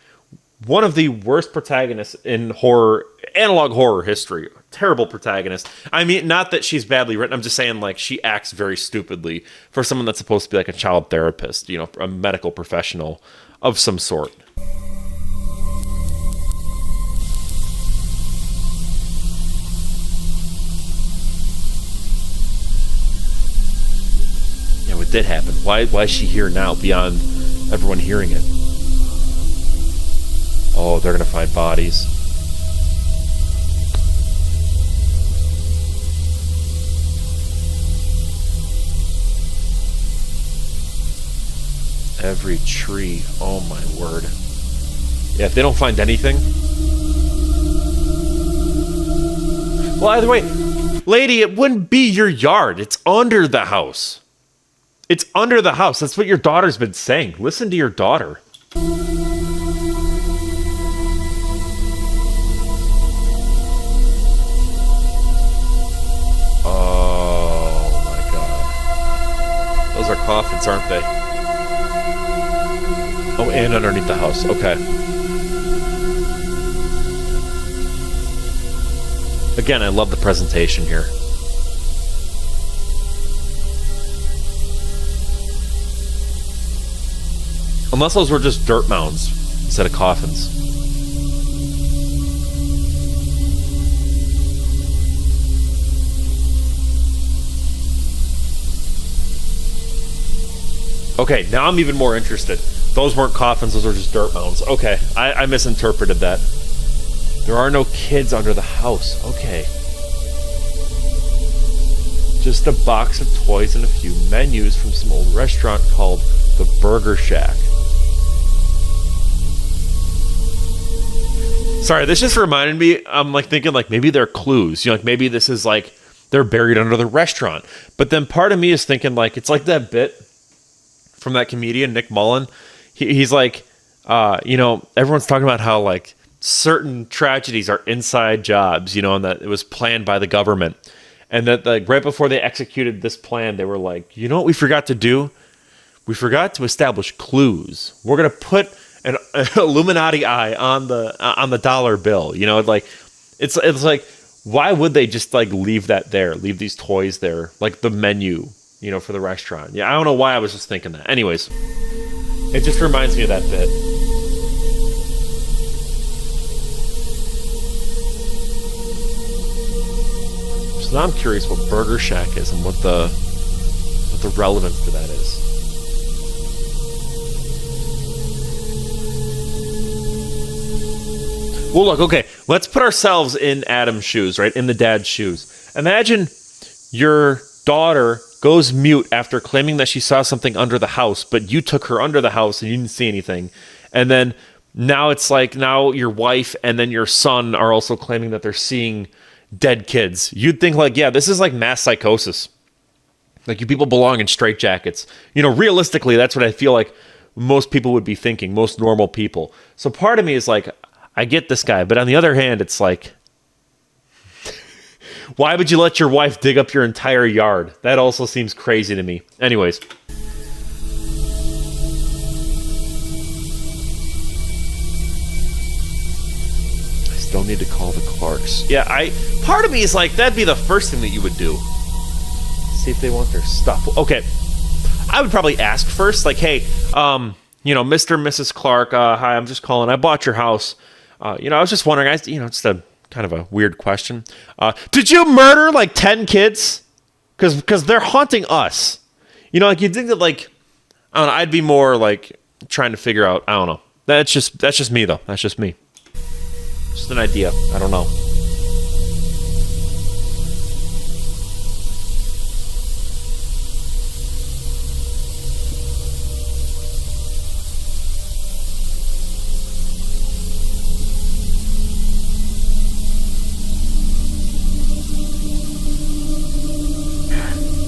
One of the worst protagonists in horror, analog horror history. Terrible protagonist. I mean, not that she's badly written. I'm just saying, like, she acts very stupidly for someone that's supposed to be like a child therapist, you know, a medical professional of some sort. Yeah, what did happen? Why is she here now beyond everyone hearing it? Oh, they're going to find bodies. Every tree. Oh, my word. Yeah, if they don't find anything. Well, either way, lady, it wouldn't be your yard. It's under the house. It's under the house. That's what your daughter's been saying. Listen to your daughter. Those are coffins, aren't they? Oh, And underneath the house. Okay. Again, I love the presentation here. Unless those were just dirt mounds instead of coffins. Okay, now I'm even more interested. Those weren't coffins, those were just dirt mounds. Okay, I misinterpreted that. There are no kids under the house. Okay. Just a box of toys and a few menus from some old restaurant called the Burger Shack. Sorry, this just reminded me, I'm like thinking like maybe they're clues. You know, like maybe this is like they're buried under the restaurant. But then part of me is thinking like it's like that bit from that comedian, Nick Mullen. He's like, you know, everyone's talking about how like certain tragedies are inside jobs, you know, and that it was planned by the government. And that like right before they executed this plan, they were like, you know what we forgot to do? We forgot to establish clues. We're going to put an Illuminati eye on the dollar bill. You know, like it's like, why would they just like leave that there, leave these toys there, like the menu, you know, for the restaurant? Yeah, I don't know why I was just thinking that. Anyways, it just reminds me of that bit. So now I'm curious what Burger Shack is and what the relevance to that is. Well, look, okay, let's put ourselves in Adam's shoes, right? In the dad's shoes. Imagine your daughter goes mute after claiming that she saw something under the house, but you took her under the house and you didn't see anything. And then now it's like now your wife and then your son are also claiming that they're seeing dead kids. You'd think like, yeah, this is like mass psychosis. Like you people belong in straitjackets. You know, realistically, that's what I feel like most people would be thinking, most normal people. So part of me is like, I get this guy, but on the other hand, it's like, why would you let your wife dig up your entire yard? That also seems crazy to me. Anyways. I still need to call the Clarks. Yeah, part of me is like, that'd be the first thing that you would do. See if they want their stuff. Okay. I would probably ask first, like, hey, you know, Mr. and Mrs. Clark, hi, I'm just calling. I bought your house. You know, I was just wondering, just a kind of a weird question. Did you murder like 10 kids? Because they're haunting us. You know, like you'd think that like, I don't know, I'd be more like trying to figure out, I don't know. That's just me though. That's just me. Just an idea. I don't know.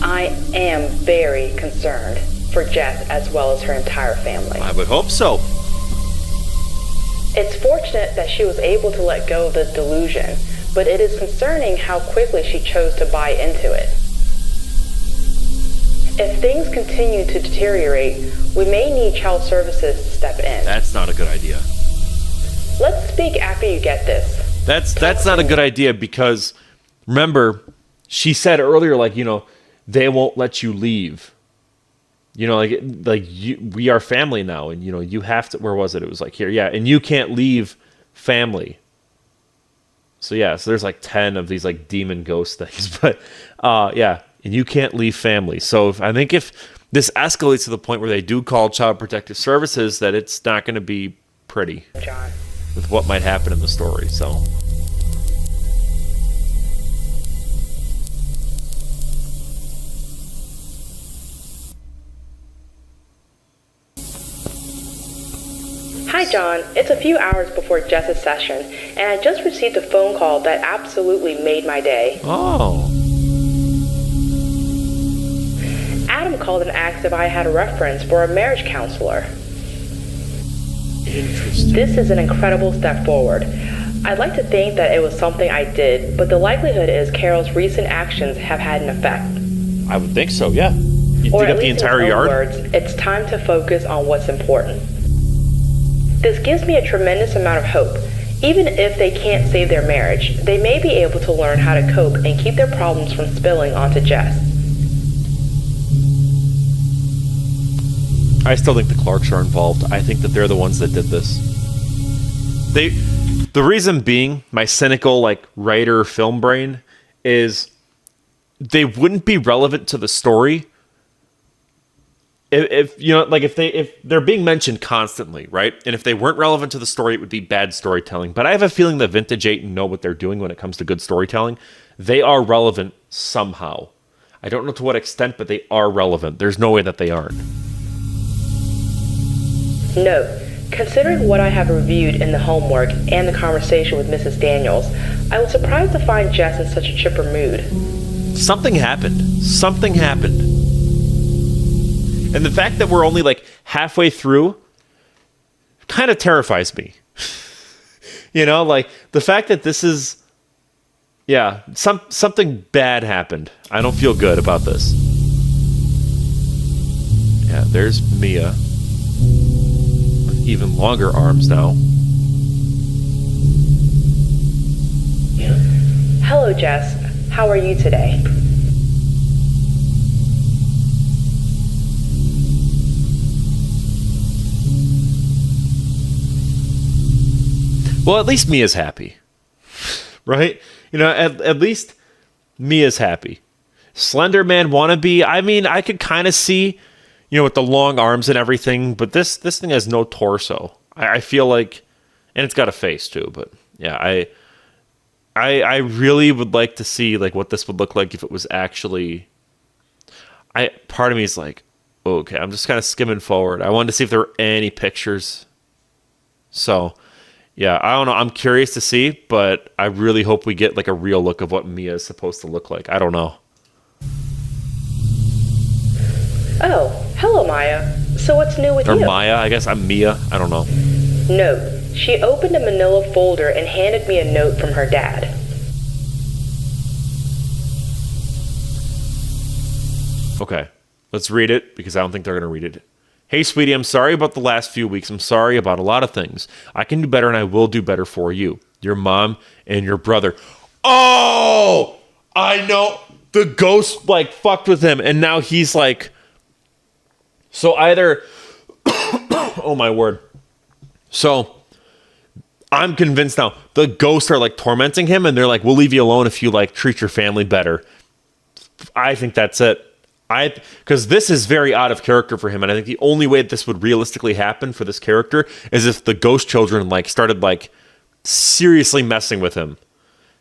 I am very concerned for Jess as well as her entire family. I would hope so. It's fortunate that she was able to let go of the delusion, but it is concerning how quickly she chose to buy into it. If things continue to deteriorate, we may need child services to step in. That's not a good idea. Let's speak after you get this. That's not a good idea because, remember, she said earlier, like, you know, they won't let you leave. You know, we are family now, and you know, you have to. Where was it? It was like here, yeah, and you can't leave family. So yeah, so there's like 10 of these like demon ghost things, but yeah, and you can't leave family. So I think if this escalates to the point where they do call Child Protective Services, that it's not going to be pretty, John, with what might happen in the story. So. Hi John, it's a few hours before Jess's session, and I just received a phone call that absolutely made my day. Oh. Adam called and asked if I had a reference for a marriage counselor. Interesting. This is an incredible step forward. I'd like to think that it was something I did, but the likelihood is Carol's recent actions have had an effect. I would think so, yeah. You Or dig at up the least entire in his own yard? words, it's time to focus on what's important. This gives me a tremendous amount of hope. Even if they can't save their marriage, they may be able to learn how to cope and keep their problems from spilling onto Jess. I still think the Clarks are involved. I think that they're the ones that did this. The reason being, my cynical like writer film brain is they wouldn't be relevant to the story if you know, like if they're being mentioned constantly, right? And if they weren't relevant to the story, it would be bad storytelling. But I have a feeling that Vintage 8 know what they're doing when it comes to good storytelling. They are relevant somehow. I don't know to what extent, but they are relevant. There's no way that they aren't. Note, considering what I have reviewed in the homework and the conversation with Mrs. Daniels, I was surprised to find Jess in such a chipper mood. Something happened. Something happened. And the fact that we're only like halfway through kind of terrifies me. You know, like the fact that this is, yeah, something bad happened. I don't feel good about this. Yeah, there's Mia with even longer arms now. Hello, Jess. How are you today? Well, at least Mia's happy, right? You know, at least Mia's happy. Slender Man wannabe, I mean, I could kind of see, you know, with the long arms and everything, but this thing has no torso. I feel like, and it's got a face too, but yeah, I really would like to see like what this would look like if it was actually, part of me is like, okay, I'm just kind of skimming forward. I wanted to see if there were any pictures. So, yeah, I don't know. I'm curious to see, but I really hope we get like a real look of what Mia is supposed to look like. I don't know. Oh, hello, Maya. So what's new with you? Or Maya, I guess. I'm Mia. I don't know. Note, she opened a manila folder and handed me a note from her dad. Okay, let's read it because I don't think they're going to read it. Hey, sweetie, I'm sorry about the last few weeks. I'm sorry about a lot of things. I can do better and I will do better for you, your mom, and your brother. Oh, I know. The ghost, like, fucked with him. And now he's like... So either... oh, my word. So I'm convinced now. The ghosts are, like, tormenting him. And they're like, we'll leave you alone if you, like, treat your family better. I think that's it. Because this is very out of character for him, and I think the only way this would realistically happen for this character is if the ghost children like started like seriously messing with him.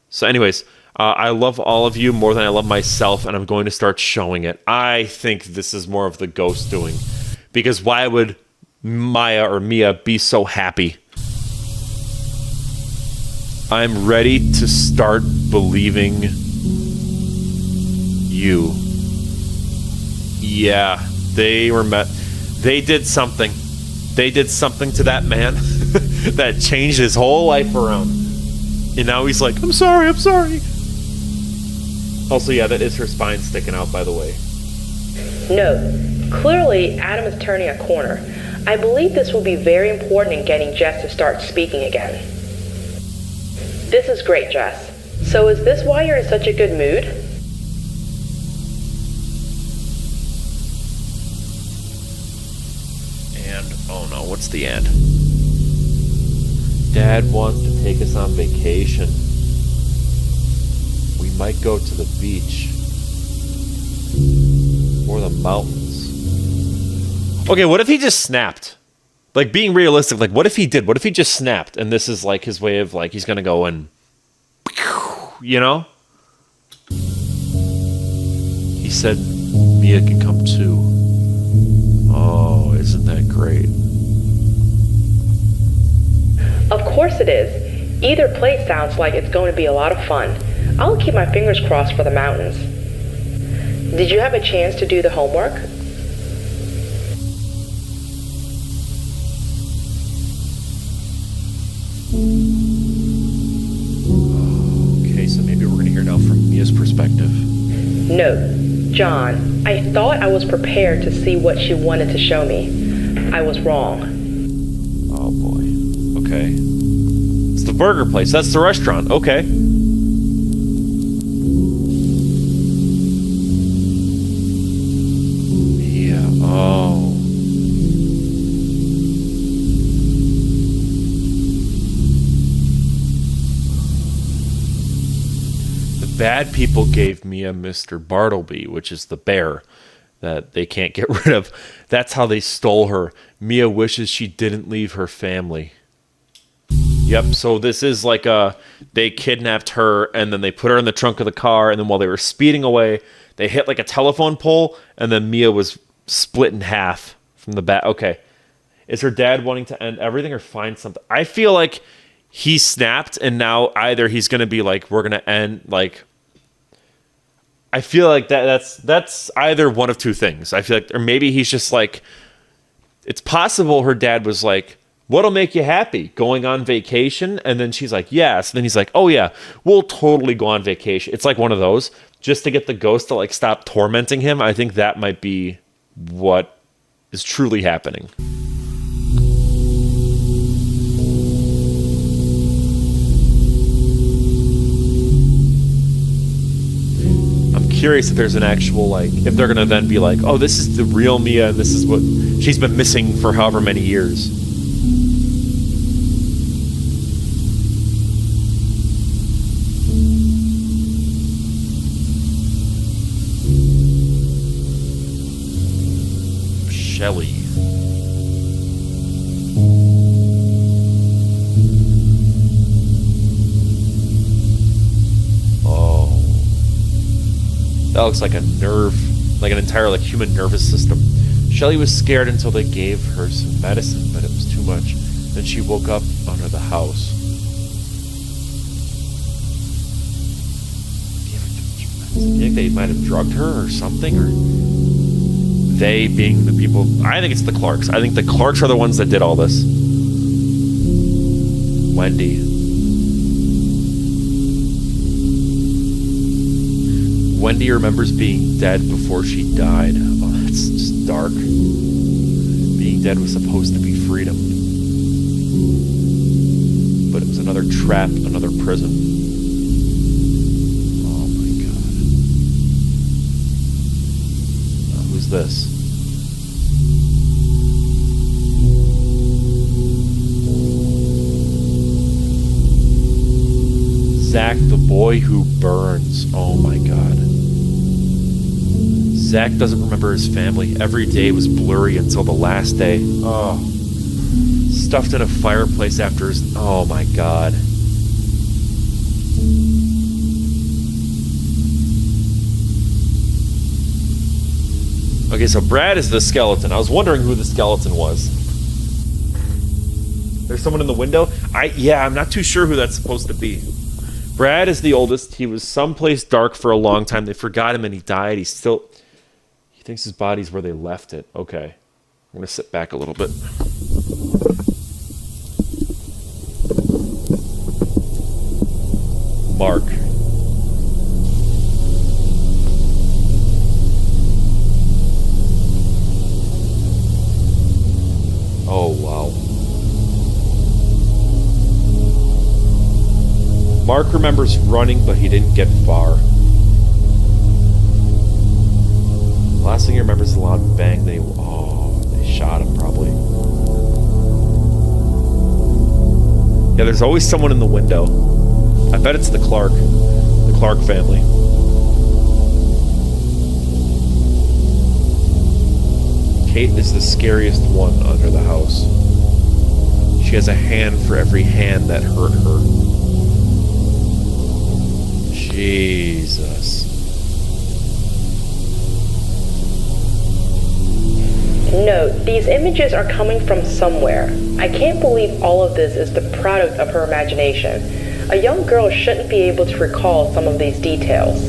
So, anyways, I love all of you more than I love myself, and I'm going to start showing it. I think this is more of the ghost doing, because why would Maya or Mia be so happy? I'm ready to start believing you. Yeah, they were met. They did something. They did something to that man that changed his whole life around. And now he's like, I'm sorry, I'm sorry. Also, yeah, that is her spine sticking out, by the way. No, clearly Adam is turning a corner. I believe this will be very important in getting Jess to start speaking again. This is great, Jess. So is this why you're in such a good mood? Oh no, what's the end? Dad wants to take us on vacation. We might go to the beach. Or the mountains. Okay, what if he just snapped? Like, being realistic, like, what if he did? What if he just snapped? And this is, like, his way of, like, he's gonna go and... You know? He said Mia can come too. Oh, isn't that great? Of course it is. Either place sounds like it's going to be a lot of fun. I'll keep my fingers crossed for the mountains. Did you have a chance to do the homework? Okay, so maybe we're going to hear now from Mia's perspective. No, John, I thought I was prepared to see what she wanted to show me. I was wrong. Oh boy. Okay. It's the burger place. That's the restaurant. Okay. Yeah. Oh. The bad people gave Mia Mr. Bartleby, which is the bear that they can't get rid of. That's how they stole her. Mia wishes she didn't leave her family. Yep, so this is like they kidnapped her and then they put her in the trunk of the car, and then while they were speeding away, they hit like a telephone pole, and then Mia was split in half from the back. Okay. Is her dad wanting to end everything or find something? I feel like he snapped, and now either he's going to be like, we're going to end, like, I feel like that's either one of two things. I feel like, or maybe he's just like, it's possible her dad was like, what'll make you happy? Going on vacation? And then she's like, yes. And then he's like, oh yeah, we'll totally go on vacation. It's like one of those, just to get the ghost to like stop tormenting him. I think that might be what is truly happening. Curious if there's an actual, like, if they're gonna then be like, oh, this is the real Mia and this is what she's been missing for however many years. Shelley. That looks like a nerve, like an entire like human nervous system. Shelley was scared until they gave her some medicine, but it was too much. Then she woke up under the house. Do you think they might have drugged her or something? Or they being the people? I think it's the Clarks. I think the Clarks are the ones that did all this. Wendy. Wendy remembers being dead before she died. Oh, that's just dark. Being dead was supposed to be freedom. But it was another trap, another prison. Oh my god. Who's this? Zach, the boy who burns. Oh my god. Zach doesn't remember his family. Every day was blurry until the last day. Oh. Stuffed in a fireplace after his... Oh my god. Okay, so Brad is the skeleton. I was wondering who the skeleton was. There's someone in the window? I'm not too sure who that's supposed to be. Brad is the oldest. He was someplace dark for a long time. They forgot him and he died. He thinks his body's where they left it. Okay. I'm going to sit back a little bit. Mark. Oh, wow. Mark remembers running, but he didn't get far. Last thing he remembers is a loud bang. They shot him, probably. Yeah, there's always someone in the window. I bet it's the Clark family. Kate is the scariest one under the house. She has a hand for every hand that hurt her. Jesus. Note, these images are coming from somewhere. I can't believe all of this is the product of her imagination. A young girl shouldn't be able to recall some of these details.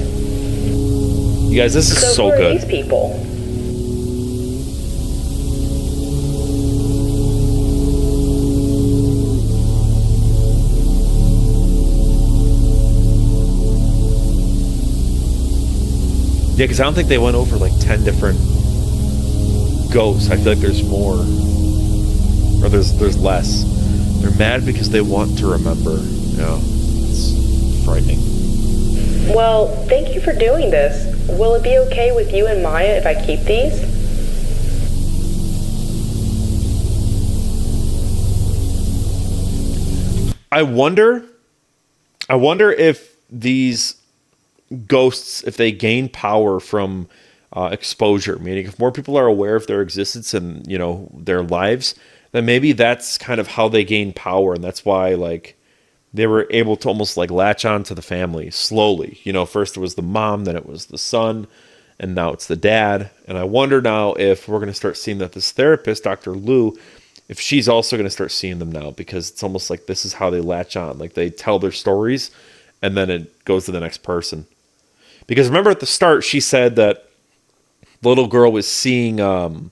You guys, this is so who are good. These people? Yeah, because I don't think they went over like 10 different ghosts. I feel like there's more, or there's less. They're mad because they want to remember. Yeah, it's frightening. Well, thank you for doing this. Will it be okay with you and Maya if I keep these? I wonder if these ghosts, if they gain power from exposure, meaning if more people are aware of their existence and, you know, their lives, then maybe that's kind of how they gain power. And that's why, like, they were able to almost like latch on to the family slowly. You know, first it was the mom, then it was the son, and now it's the dad. And I wonder now if we're going to start seeing that this therapist, Dr. Lou, if she's also going to start seeing them now, because it's almost like this is how they latch on. Like they tell their stories and then it goes to the next person. Because remember at the start, she said that the little girl was seeing, or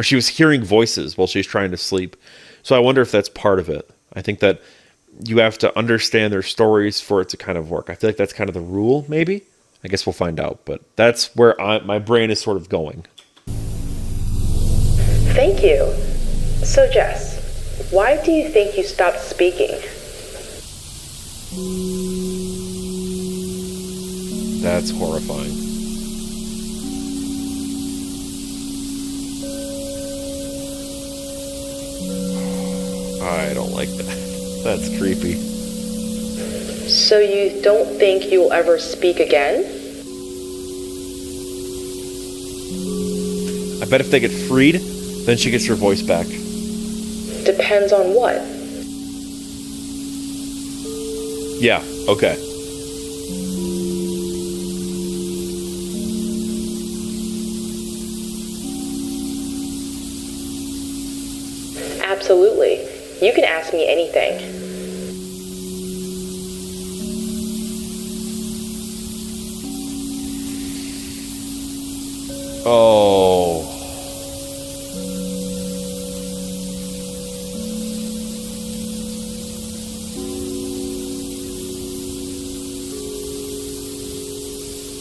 she was hearing voices while she's trying to sleep. So I wonder if that's part of it. I think that you have to understand their stories for it to kind of work. I feel like that's kind of the rule, maybe. I guess we'll find out. But that's where my brain is sort of going. Thank you. So, Jess, why do you think you stopped speaking? That's horrifying. I don't like that. That's creepy. So you don't think you'll ever speak again? I bet if they get freed, then she gets her voice back. Depends on what? Yeah, okay. Absolutely. You can ask me anything. Oh.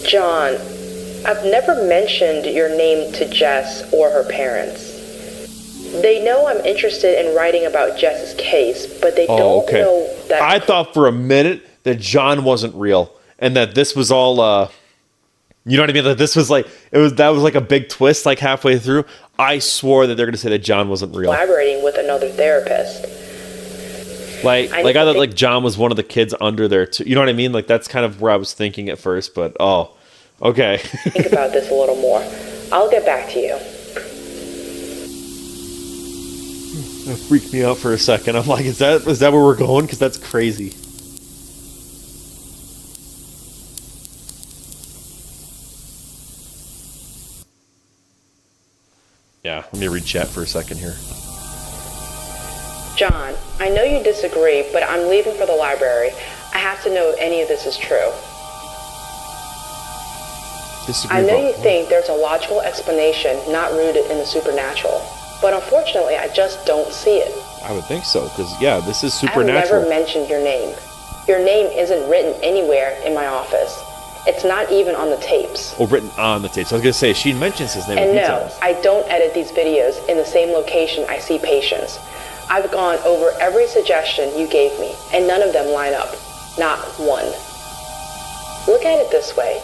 John, I've never mentioned your name to Jess or her parents. They know I'm interested in writing about Jess's case, but they don't know that... I thought for a minute that John wasn't real and that this was all, you know what I mean? That this was like, that was like a big twist like halfway through. I swore that they're going to say that John wasn't real. Collaborating with another therapist. I thought like John was one of the kids under there too. You know what I mean? Like that's kind of where I was thinking at first, but okay. Think about this a little more. I'll get back to you. That freaked me out for a second. I'm like, is that where we're going? Because that's crazy. Yeah, let me read chat for a second here. John, I know you disagree, but I'm leaving for the library. I have to know if any of this is true. I know you think there's a logical explanation not rooted in the supernatural, but unfortunately, I just don't see it. I would think so, because, yeah, this is supernatural. I've never mentioned your name. Your name isn't written anywhere in my office. It's not even on the tapes. Oh, written on the tapes. I was going to say, she mentions his name. And no, I don't edit these videos in the same location I see patients. I've gone over every suggestion you gave me, and none of them line up. Not one. Look at it this way.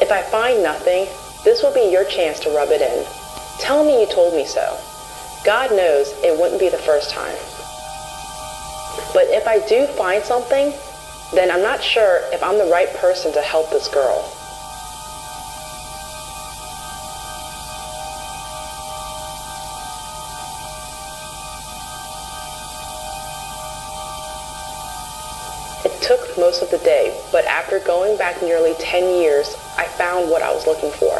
If I find nothing, this will be your chance to rub it in. Tell me you told me so. God knows it wouldn't be the first time. But if I do find something, then I'm not sure if I'm the right person to help this girl. It took most of the day, but after going back nearly 10 years, I found what I was looking for.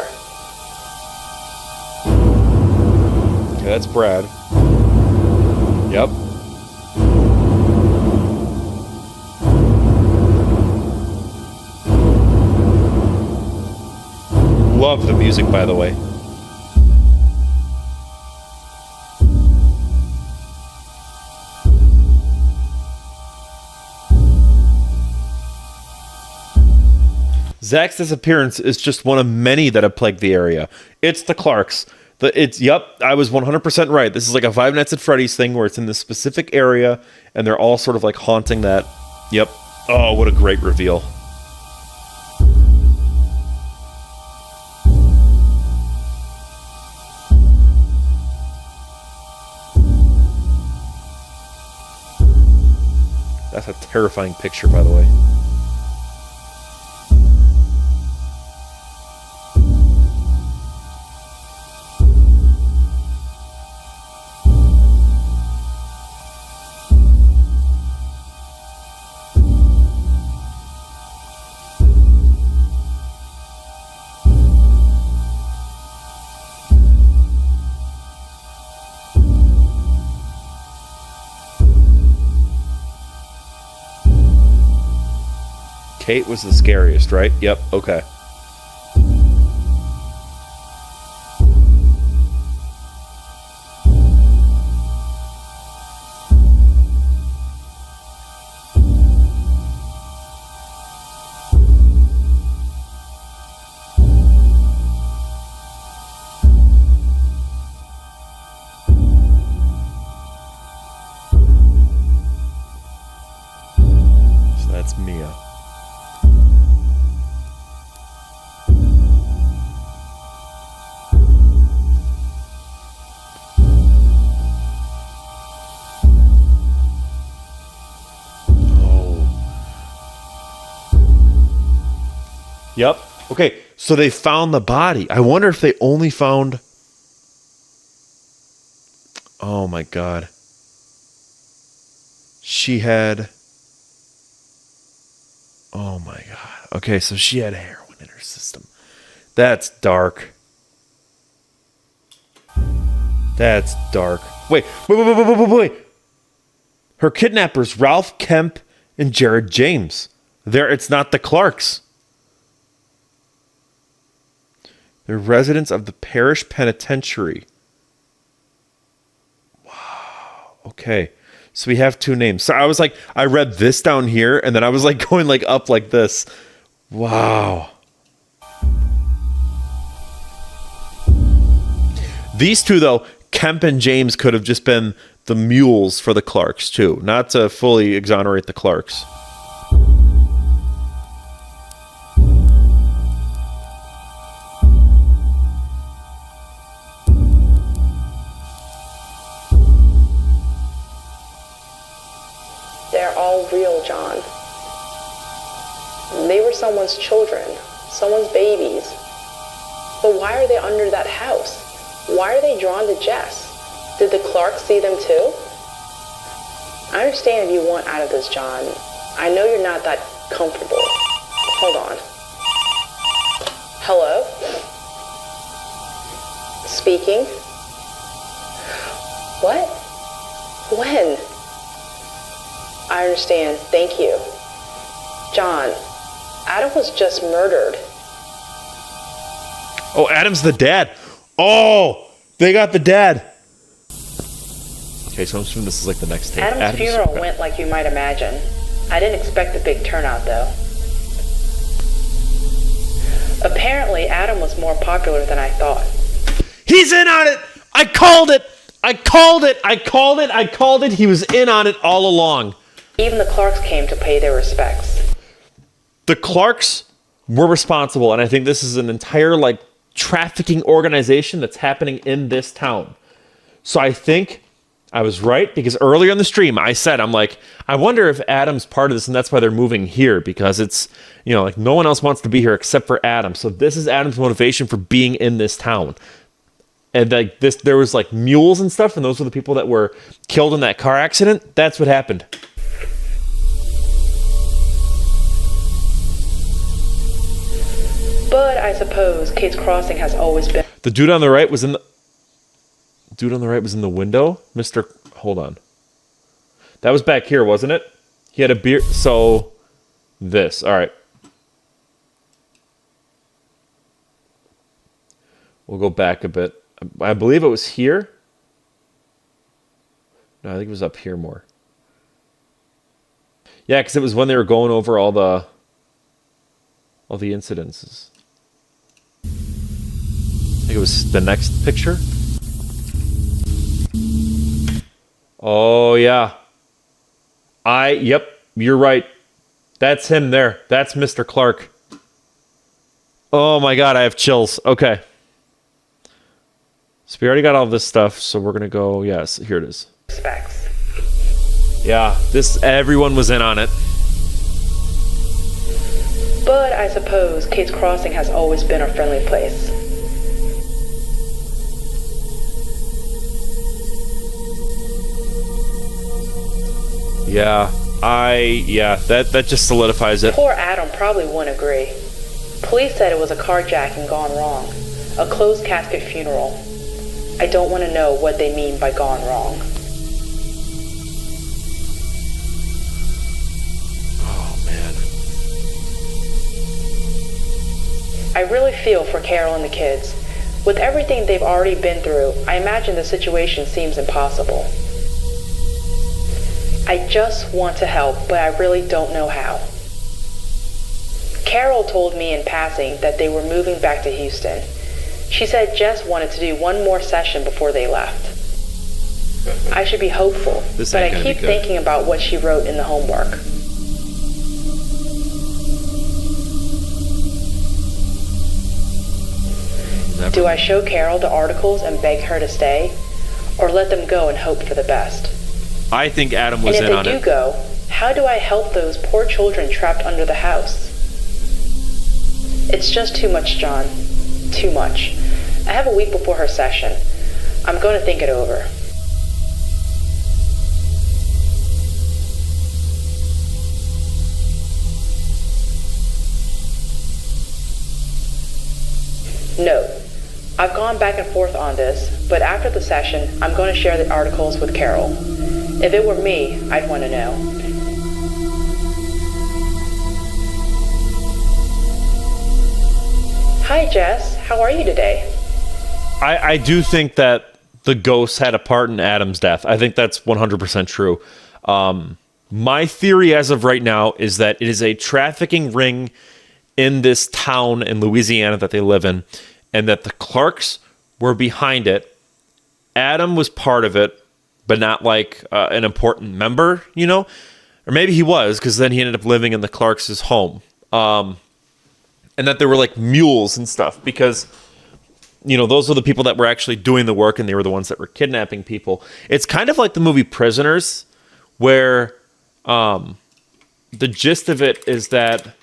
Okay, that's Brad. Yep. Love the music, by the way. Zach's disappearance is just one of many that have plagued the area. It's the Clarks. Yep, I was 100% right. This is like a Five Nights at Freddy's thing where it's in this specific area and they're all sort of like haunting that. Yep. Oh, what a great reveal. That's a terrifying picture, by the way. Kate was the scariest, right? Yep, okay. So that's Mia. Yep. Okay, so they found the body. I wonder if they only found... Oh my god. She had... Oh my god. Okay, so she had heroin in her system. That's dark. That's dark. Wait. Her kidnappers, Ralph Kemp and Jared James. It's not the Clarks. They're residents of the parish penitentiary. Wow. Okay. So we have two names. So I was like, I read this down here, and then I was like going like up like this. Wow. These two, though, Kemp and James could have just been the mules for the Clarks, too. Not to fully exonerate the Clarks. They're all real, John. They were someone's children, someone's babies. But why are they under that house? Why are they drawn to Jess? Did the Clarks see them too? I understand if you want out of this, John. I know you're not that comfortable. Hold on. Hello? Speaking? What? When? I understand. Thank you. John, Adam was just murdered. Oh, Adam's the dad. Oh, they got the dad. Okay, so I'm assuming this is like the next tape. Adam's funeral went like you might imagine. I didn't expect a big turnout, though. Apparently, Adam was more popular than I thought. He's in on it! I called it! I called it! I called it! I called it! He was in on it all along. Even the Clarks came to pay their respects. The Clarks were responsible, and I think this is an entire, like, trafficking organization that's happening in this town. So I think I was right, because earlier in the stream, I said, I'm like, I wonder if Adam's part of this, and that's why they're moving here, because it's, you know, like, no one else wants to be here except for Adam. So this is Adam's motivation for being in this town. And like this, there was like mules and stuff, and those were the people that were killed in that car accident. That's what happened. But I suppose Kate's Crossing has always been... The dude on the right was in the... Dude on the right was in the window? Mr... Hold on. That was back here, wasn't it? He had a beard... So... This. Alright. We'll go back a bit. I believe it was here. No, I think it was up here more. Yeah, because it was when they were going over all the incidences. think it was the next picture. Oh, yeah. Yep, you're right. That's him there. That's Mr. Clark. Oh my God, I have chills. Okay. So we already got all this stuff, so we're going to go, yes, here it is. Specs. Yeah, everyone was in on it. But I suppose Kate's Crossing has always been a friendly place. Yeah, that just solidifies it. Poor Adam probably wouldn't agree. Police said it was a carjacking gone wrong, a closed casket funeral. I don't want to know what they mean by gone wrong. Oh, man. I really feel for Carol and the kids. With everything they've already been through, I imagine the situation seems impossible. I just want to help, but I really don't know how. Carol told me in passing that they were moving back to Houston. She said Jess wanted to do one more session before they left. I should be hopeful, but I keep thinking about what she wrote in the homework. Do I show Carol the articles and beg her to stay, or let them go and hope for the best? I think Adam was in on it. And if they do go, how do I help those poor children trapped under the house? It's just too much, John. Too much. I have a week before her session. I'm going to think it over. Note, I've gone back and forth on this, but after the session, I'm going to share the articles with Carol. If it were me, I'd want to know. Hi, Jess. How are you today? I do think that the ghosts had a part in Adam's death. I think that's 100% true. My theory as of right now is that it is a trafficking ring in this town in Louisiana that they live in, and that the Clarks were behind it. Adam was part of it, but not like an important member, you know? Or maybe he was, because then he ended up living in the Clarks' home. And that there were like mules and stuff, because, you know, those were the people that were actually doing the work, and they were the ones that were kidnapping people. It's kind of like the movie Prisoners, where the gist of it is that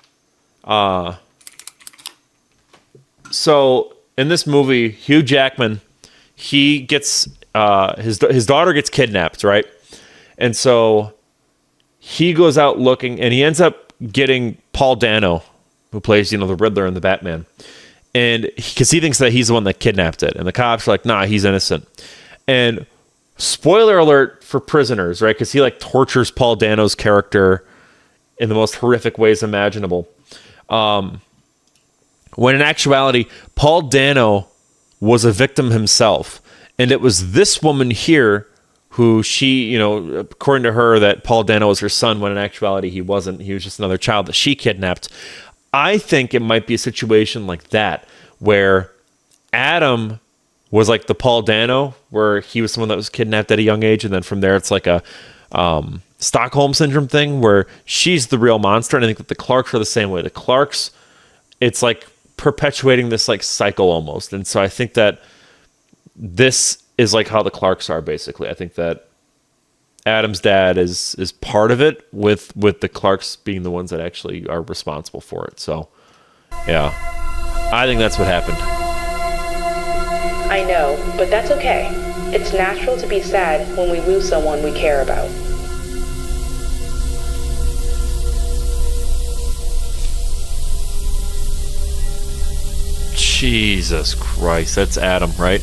so in this movie, Hugh Jackman, he gets his daughter gets kidnapped, right? And so he goes out looking, and he ends up getting Paul Dano, who plays, you know, the Riddler in the Batman. And because he thinks that he's the one that kidnapped it. And the cops are like, nah, he's innocent. And spoiler alert for Prisoners, right? Because he like tortures Paul Dano's character in the most horrific ways imaginable. When in actuality, Paul Dano was a victim himself. And it was this woman here who she, you know, according to her, that Paul Dano was her son, when in actuality he wasn't. He was just another child that she kidnapped. I think it might be a situation like that, where Adam was like the Paul Dano, where he was someone that was kidnapped at a young age, and then from there it's like a Stockholm Syndrome thing, where she's the real monster. And I think that the Clarks are the same way. The Clarks, it's like perpetuating this like cycle almost. And so I think that this is like how the Clarks are, basically. I think that Adam's dad is part of it, with the Clarks being the ones that actually are responsible for it. So, yeah, I think that's what happened. I know, but that's okay. It's natural to be sad when we lose someone we care about. Jesus Christ, that's Adam, right?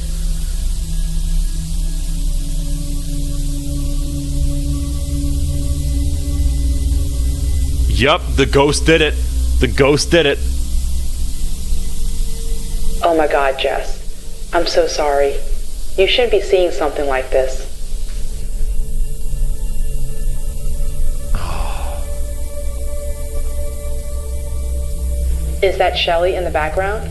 Yup, the ghost did it. The ghost did it. Oh my God, Jess. I'm so sorry. You shouldn't be seeing something like this. Is that Shelley in the background?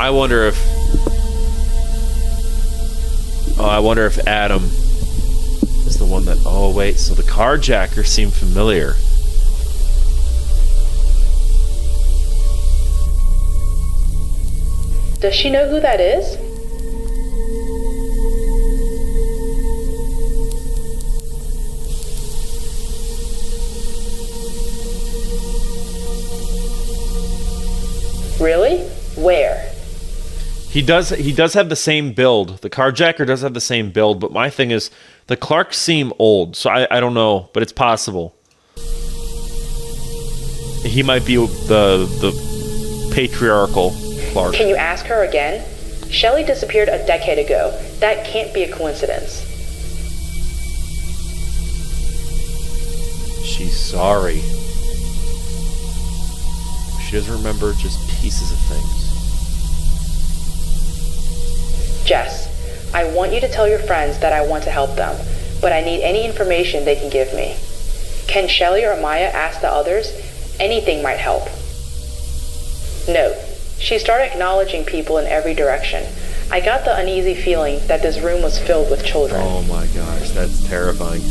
I wonder if Adam is the one that... Oh, wait. So the carjacker seemed familiar. Does she know who that is? Really? Where? He does have the same build. The carjacker does have the same build, but my thing is the Clarks seem old, so I don't know, but it's possible. He might be the patriarchal Clark. Can you ask her again? Shelley disappeared a decade ago. That can't be a coincidence. She's sorry. She doesn't remember just pieces of things. Jess, I want you to tell your friends that I want to help them, but I need any information they can give me. Can Shelley or Maya ask the others? Anything might help. Note, she started acknowledging people in every direction. I got the uneasy feeling that this room was filled with children. Oh my gosh, that's terrifying.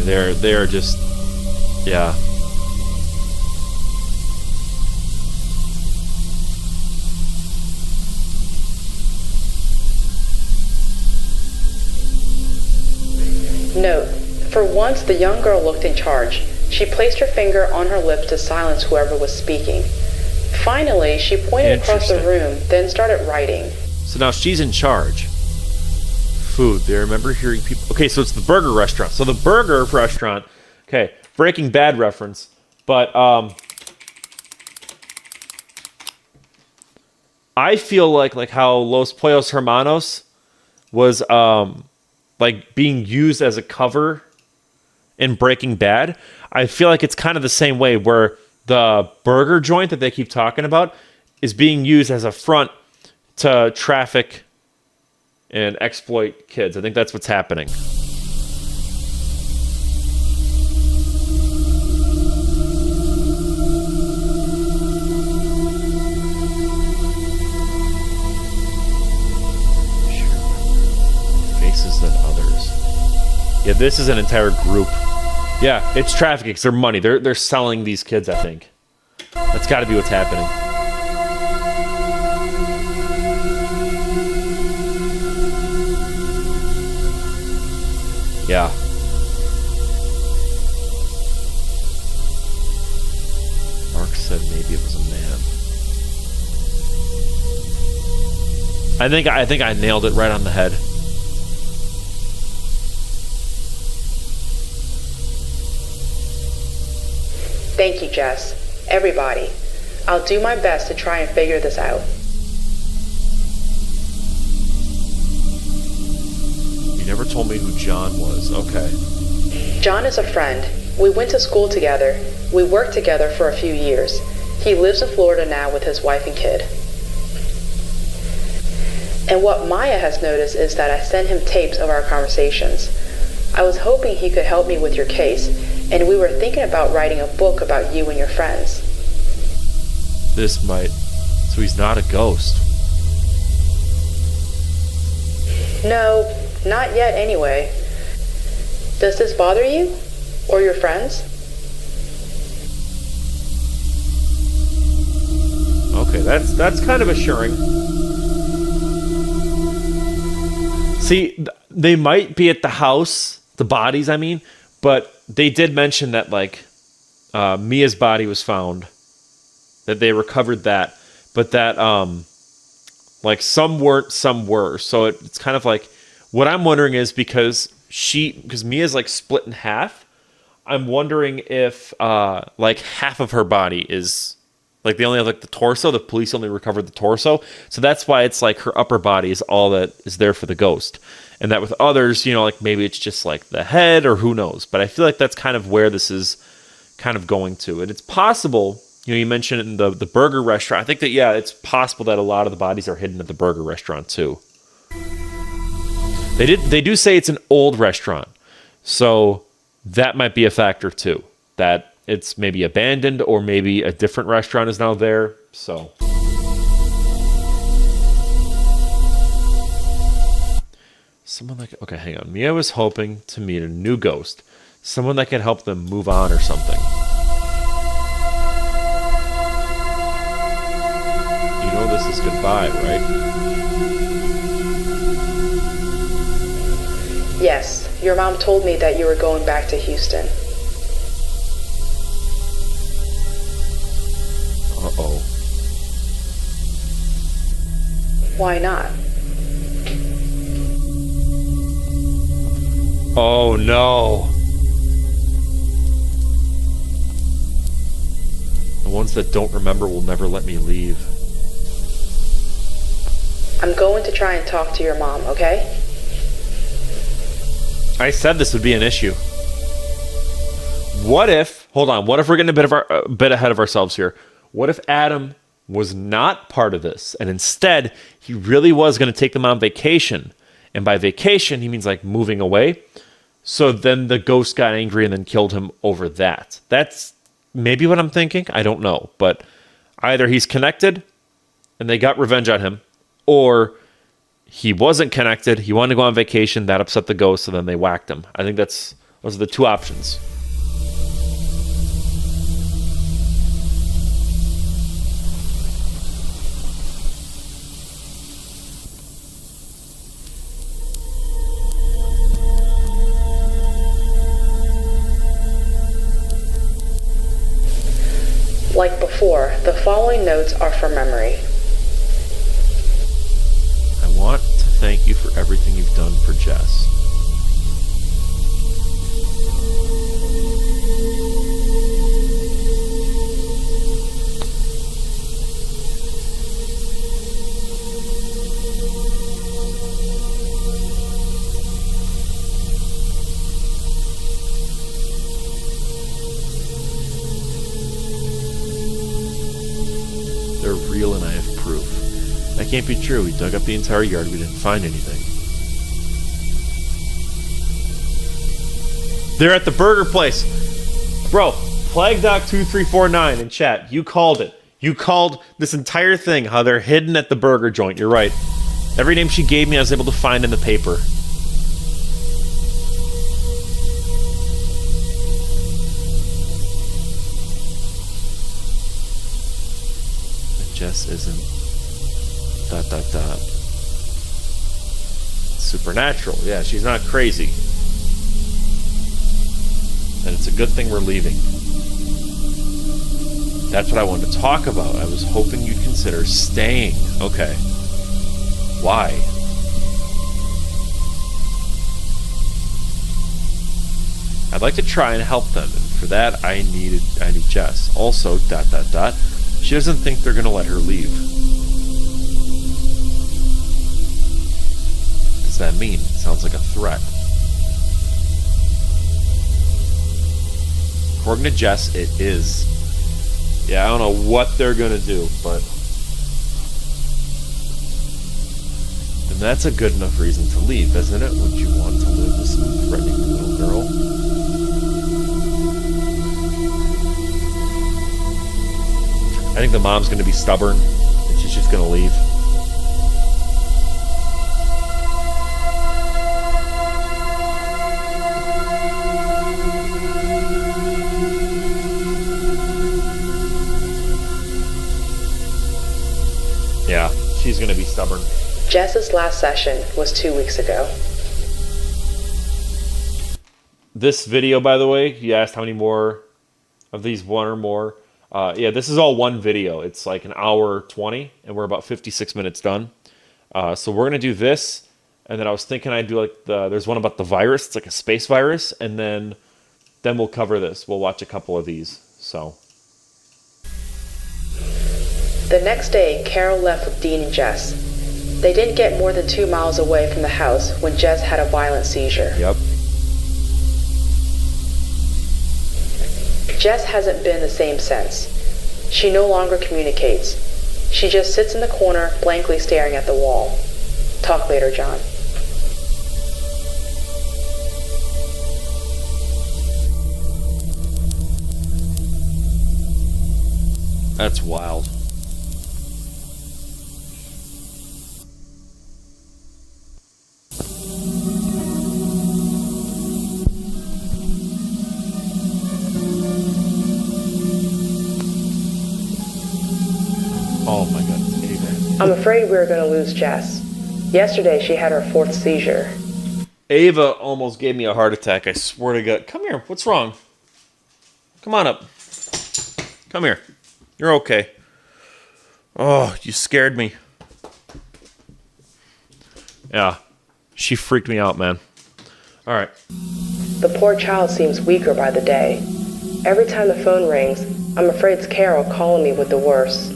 They're just, yeah. Note, for once the young girl looked in charge. She placed her finger on her lips to silence whoever was speaking. Finally, she pointed across the room, then started writing. So now she's in charge. Food. They remember hearing people. Okay, so it's the burger restaurant. So the burger restaurant. Okay, Breaking Bad reference. But I feel like how Los Pollos Hermanos was like being used as a cover in Breaking Bad. I feel like it's kind of the same way where the burger joint that they keep talking about is being used as a front to traffic and exploit kids. I think that's what's happening. Faces than others. Yeah, this is an entire group. Yeah, it's trafficking. It's their money. They're selling these kids, I think. That's got to be what's happening. Yeah. Mark said maybe it was a man. I think I nailed it right on the head. Thank you, Jess. Everybody. I'll do my best to try and figure this out. You never told me who John was. Okay. John is a friend. We went to school together. We worked together for a few years. He lives in Florida now with his wife and kid. And what Maya has noticed is that I send him tapes of our conversations. I was hoping he could help me with your case, and we were thinking about writing a book about you and your friends. This might... So he's not a ghost. No, not yet anyway. Does this bother you? Or your friends? Okay, that's kind of assuring. See, they might be at the house, the bodies, I mean, but they did mention that, like, Mia's body was found, that they recovered that, but that, like, some weren't, some were. So it's kind of like, what I'm wondering is because Mia's, like, split in half, I'm wondering if, like, half of her body is... Like, they only have, like, the torso. The police only recovered the torso. So that's why it's, like, her upper body is all that is there for the ghost. And that with others, you know, like, maybe it's just, like, the head or who knows. But I feel like that's kind of where this is kind of going to. And it's possible, you know, you mentioned it in the burger restaurant. I think that, yeah, it's possible that a lot of the bodies are hidden at the burger restaurant, too. They do say it's an old restaurant. So that might be a factor, too. That it's maybe abandoned, or maybe a different restaurant is now there. So someone like, okay, hang on. Mia was hoping to meet a new ghost, someone that could help them move on or something. You know this is goodbye, right? Yes, your mom told me that you were going back to Houston. Uh-oh. Why not? Oh, no. The ones that don't remember will never let me leave. I'm going to try and talk to your mom, okay? I said this would be an issue. What if, hold on, what if we're getting a bit ahead of ourselves here? What if Adam was not part of this, and instead he really was going to take them on vacation? And by vacation, he means like moving away. So then the ghost got angry and then killed him over that. That's maybe what I'm thinking. I don't know. But either he's connected and they got revenge on him, or he wasn't connected, he wanted to go on vacation, that upset the ghost, and then they whacked him. I think those are the two options. Like before, the following notes are from memory. I want to thank you for everything you've done for Jess. They're real and I have proof. That can't be true. We dug up the entire yard. We didn't find anything. They're at the burger place. Bro, PlagueDoc2349 in chat. You called it. You called this entire thing how they're hidden at the burger joint. You're right. Every name she gave me, I was able to find in the paper. And Jess isn't... ... supernatural. Yeah, she's not crazy. And it's a good thing we're leaving. That's what I wanted to talk about. I was hoping you'd consider staying. Okay. Why? I'd like to try and help them, and for that I need Jess. Also, ... She doesn't think they're gonna let her leave. What does that mean? Sounds like a threat. According to Jess, it is. Yeah, I don't know what they're gonna do, but then that's a good enough reason to leave, isn't it? Would you want to live with some threatening little girl? I think the mom's gonna be stubborn, and she's just gonna leave. Yeah, she's gonna be stubborn. Jess's last session was 2 weeks ago. This video, by the way, you asked how many more of these, one or more. Yeah, this is all one video. It's like an hour 20, and we're about 56 minutes done. So we're gonna do this, and then I was thinking I'd do like there's one about the virus. It's like a space virus, and then we'll cover this. We'll watch a couple of these. So. The next day, Carol left with Dean and Jess. They didn't get more than 2 miles away from the house when Jess had a violent seizure. Yep. Jess hasn't been the same since. She no longer communicates. She just sits in the corner, blankly staring at the wall. Talk later, John. That's wild. Oh my God, Ava. I'm afraid we're going to lose Jess. Yesterday she had her 4th seizure. Ava almost gave me a heart attack, I swear to God. Come here, what's wrong? Come on up. Come here. You're okay. Oh, you scared me. Yeah, she freaked me out, man. All right. The poor child seems weaker by the day. Every time the phone rings, I'm afraid it's Carol calling me with the worst.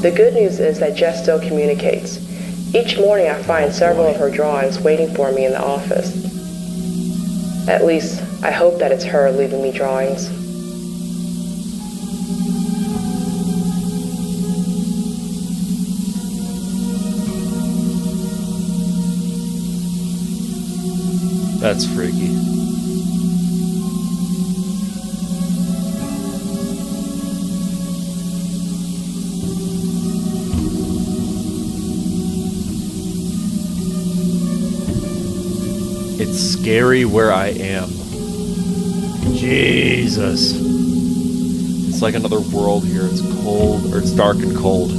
The good news is that Jess still communicates. Each morning I find several of her drawings waiting for me in the office. At least, I hope that it's her leaving me drawings. That's freaky. It's scary where I am. Jesus. It's like another world here. It's cold, or it's dark and cold.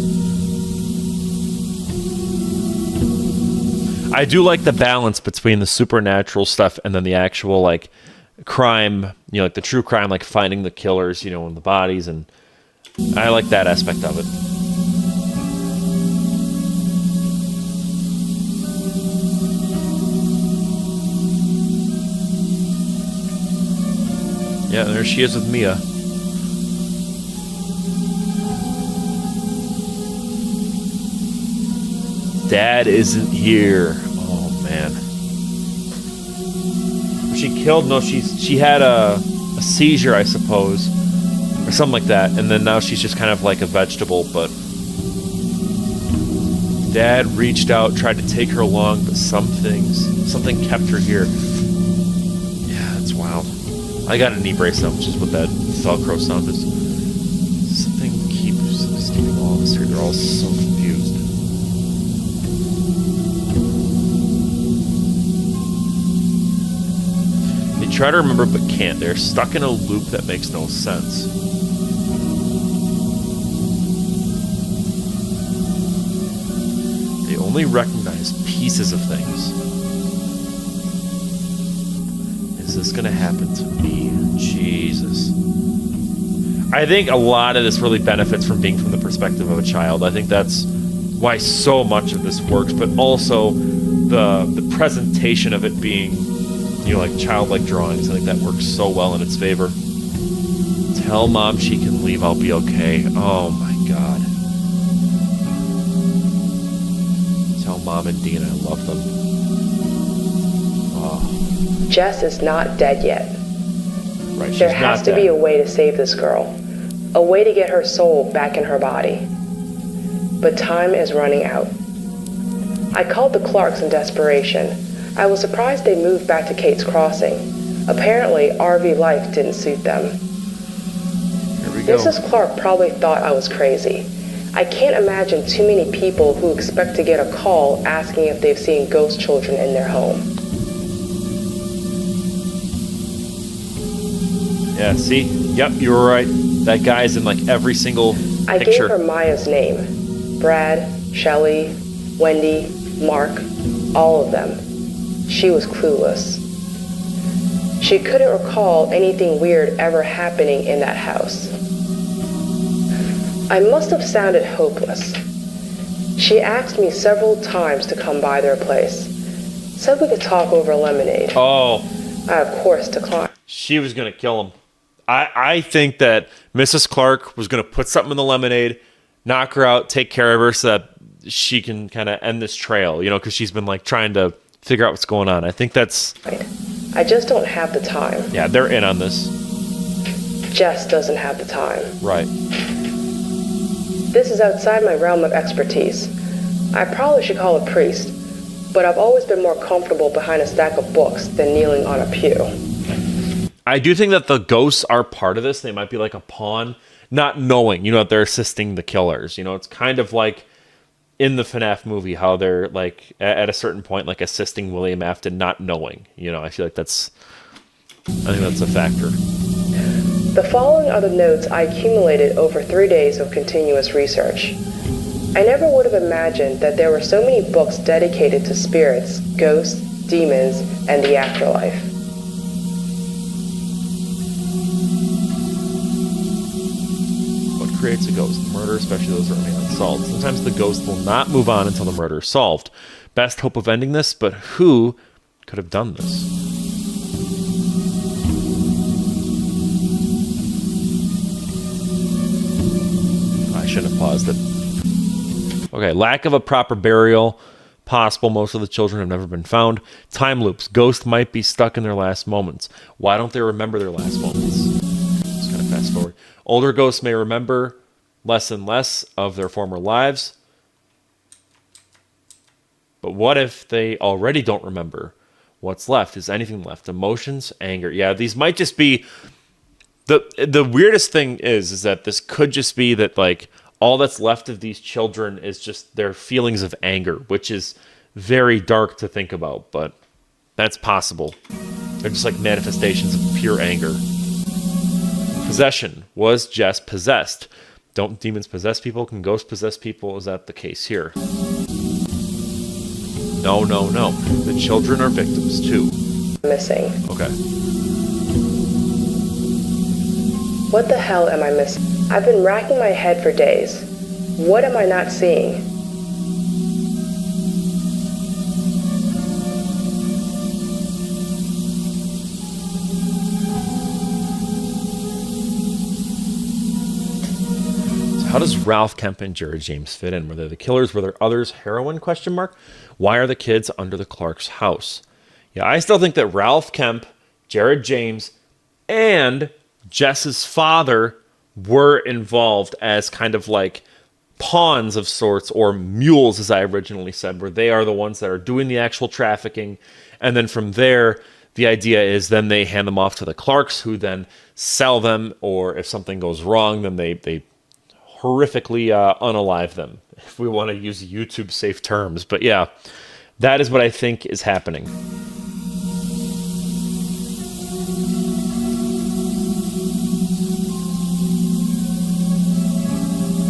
I do like the balance between the supernatural stuff and then the actual, like, crime, you know, like the true crime, like finding the killers, you know, and the bodies, and I like that aspect of it. Yeah, there she is with Mia. Dad isn't here. Oh man. Was she killed? No, she had a seizure, I suppose, or something like that, and then now she's just kind of like a vegetable. But Dad reached out, tried to take her along, but something kept her here. Yeah, that's wild. I got a knee brace up, which is what that Velcro sound is. Something keeps keeping all of us here. They're all so confused. They try to remember but can't. They're stuck in a loop that makes no sense. They only recognize pieces of things. Is this gonna happen to me? Jesus. I think a lot of this really benefits from being from the perspective of a child. I think that's why so much of this works, but also the presentation of it being, you know, like childlike drawings. I think that works so well in its favor. Tell Mom she can leave, I'll be okay. Oh my God. Tell Mom and Dean I love them. Oh. Jess is not dead yet. Right, There has to be a way to save this girl. A way to get her soul back in her body. But time is running out. I called the Clarks in desperation. I was surprised they moved back to Kate's Crossing. Apparently, RV life didn't suit them. Here we go. Mrs. Clark probably thought I was crazy. I can't imagine too many people who expect to get a call asking if they've seen ghost children in their home. Yeah, see? Yep, you were right. That guy's in like every single I picture. gave her Maya's name. Brad, Shelley, Wendy, Mark, all of them. She was clueless. She couldn't recall anything weird ever happening in that house. I must have sounded hopeless. She asked me several times to come by their place. Said we could talk over lemonade. Oh. I, of course, declined. She was going to kill him. I think that Mrs. Clark was going to put something in the lemonade, knock her out, take care of her so that she can kind of end this trail, you know, because she's been like trying to figure out what's going on. I think that's... I just don't have the time. Yeah, they're in on this. Jess doesn't have the time. Right. This is outside my realm of expertise. I probably should call a priest, but I've always been more comfortable behind a stack of books than kneeling on a pew. I do think that the ghosts are part of this. They might be like a pawn, not knowing, you know, that they're assisting the killers. You know, it's kind of like in the FNAF movie, how they're like at a certain point, like assisting William Afton, not knowing. You know, I feel like I think that's a factor. The following are the notes I accumulated over 3 days of continuous research. I never would have imagined that there were so many books dedicated to spirits, ghosts, demons, and the afterlife. What creates a ghost? Murder, especially those that remain unsolved. Sometimes the ghost will not move on until the murder is solved. Best hope of ending this, but who could have done this? I shouldn't have paused it. Okay, lack of a proper burial. Possible most of the children have never been found. Time loops. Ghosts might be stuck in their last moments. Why don't they remember their last moments? Just kind of fast forward. Older ghosts may remember less and less of their former lives. But what if they already don't remember? What's left? Is anything left? Emotions? Anger? Yeah, these might just be... The weirdest thing is that this could just be that, like, all that's left of these children is just their feelings of anger, which is very dark to think about, but that's possible. They're just like manifestations of pure anger. Possession. Was Jess possessed? Don't demons possess people? Can ghosts possess people? Is that the case here? No. The children are victims too. Missing. Okay. What the hell am I missing? I've been racking my head for days. What am I not seeing? So how does Ralph Kemp and Jared James fit in? Were they the killers? Were there others? Heroin? ? Why are the kids under the Clark's house? Yeah, I still think that Ralph Kemp, Jared James, and Jess's father were involved as kind of like pawns of sorts, or mules, as I originally said, where they are the ones that are doing the actual trafficking. And then from there, the idea is then they hand them off to the Clarks, who then sell them, or if something goes wrong, then they horrifically unalive them, if we want to use YouTube safe terms. But yeah, that is what I think is happening.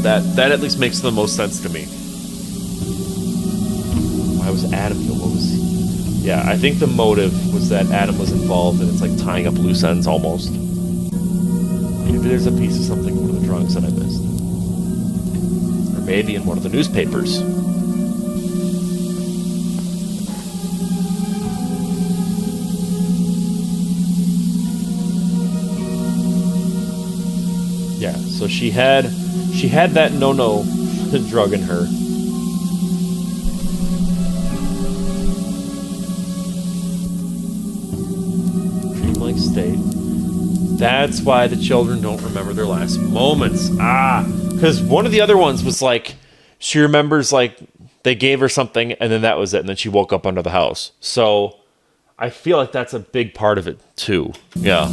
That at least makes the most sense to me. Why was Adam here? What was... Yeah, I think the motive was that Adam was involved, and it's like tying up loose ends almost. Maybe there's a piece of something in one of the drawings that I missed. Or maybe in one of the newspapers. Yeah, so she had that no-no drug in her. Dreamlike state. That's why the children don't remember their last moments. Because one of the other ones was like, she remembers like they gave her something and then that was it, and then she woke up under the house. So I feel like that's a big part of it too. Yeah.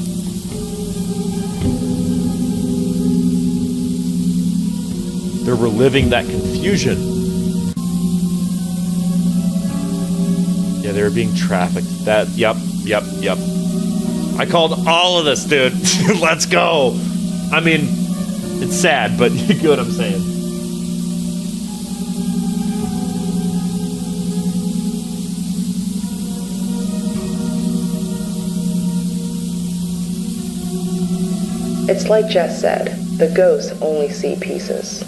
They're reliving that confusion. Yeah, they were being trafficked. Yep. I called all of this, dude. Let's go. I mean, it's sad, but you get what I'm saying. It's like Jess said, the ghosts only see pieces.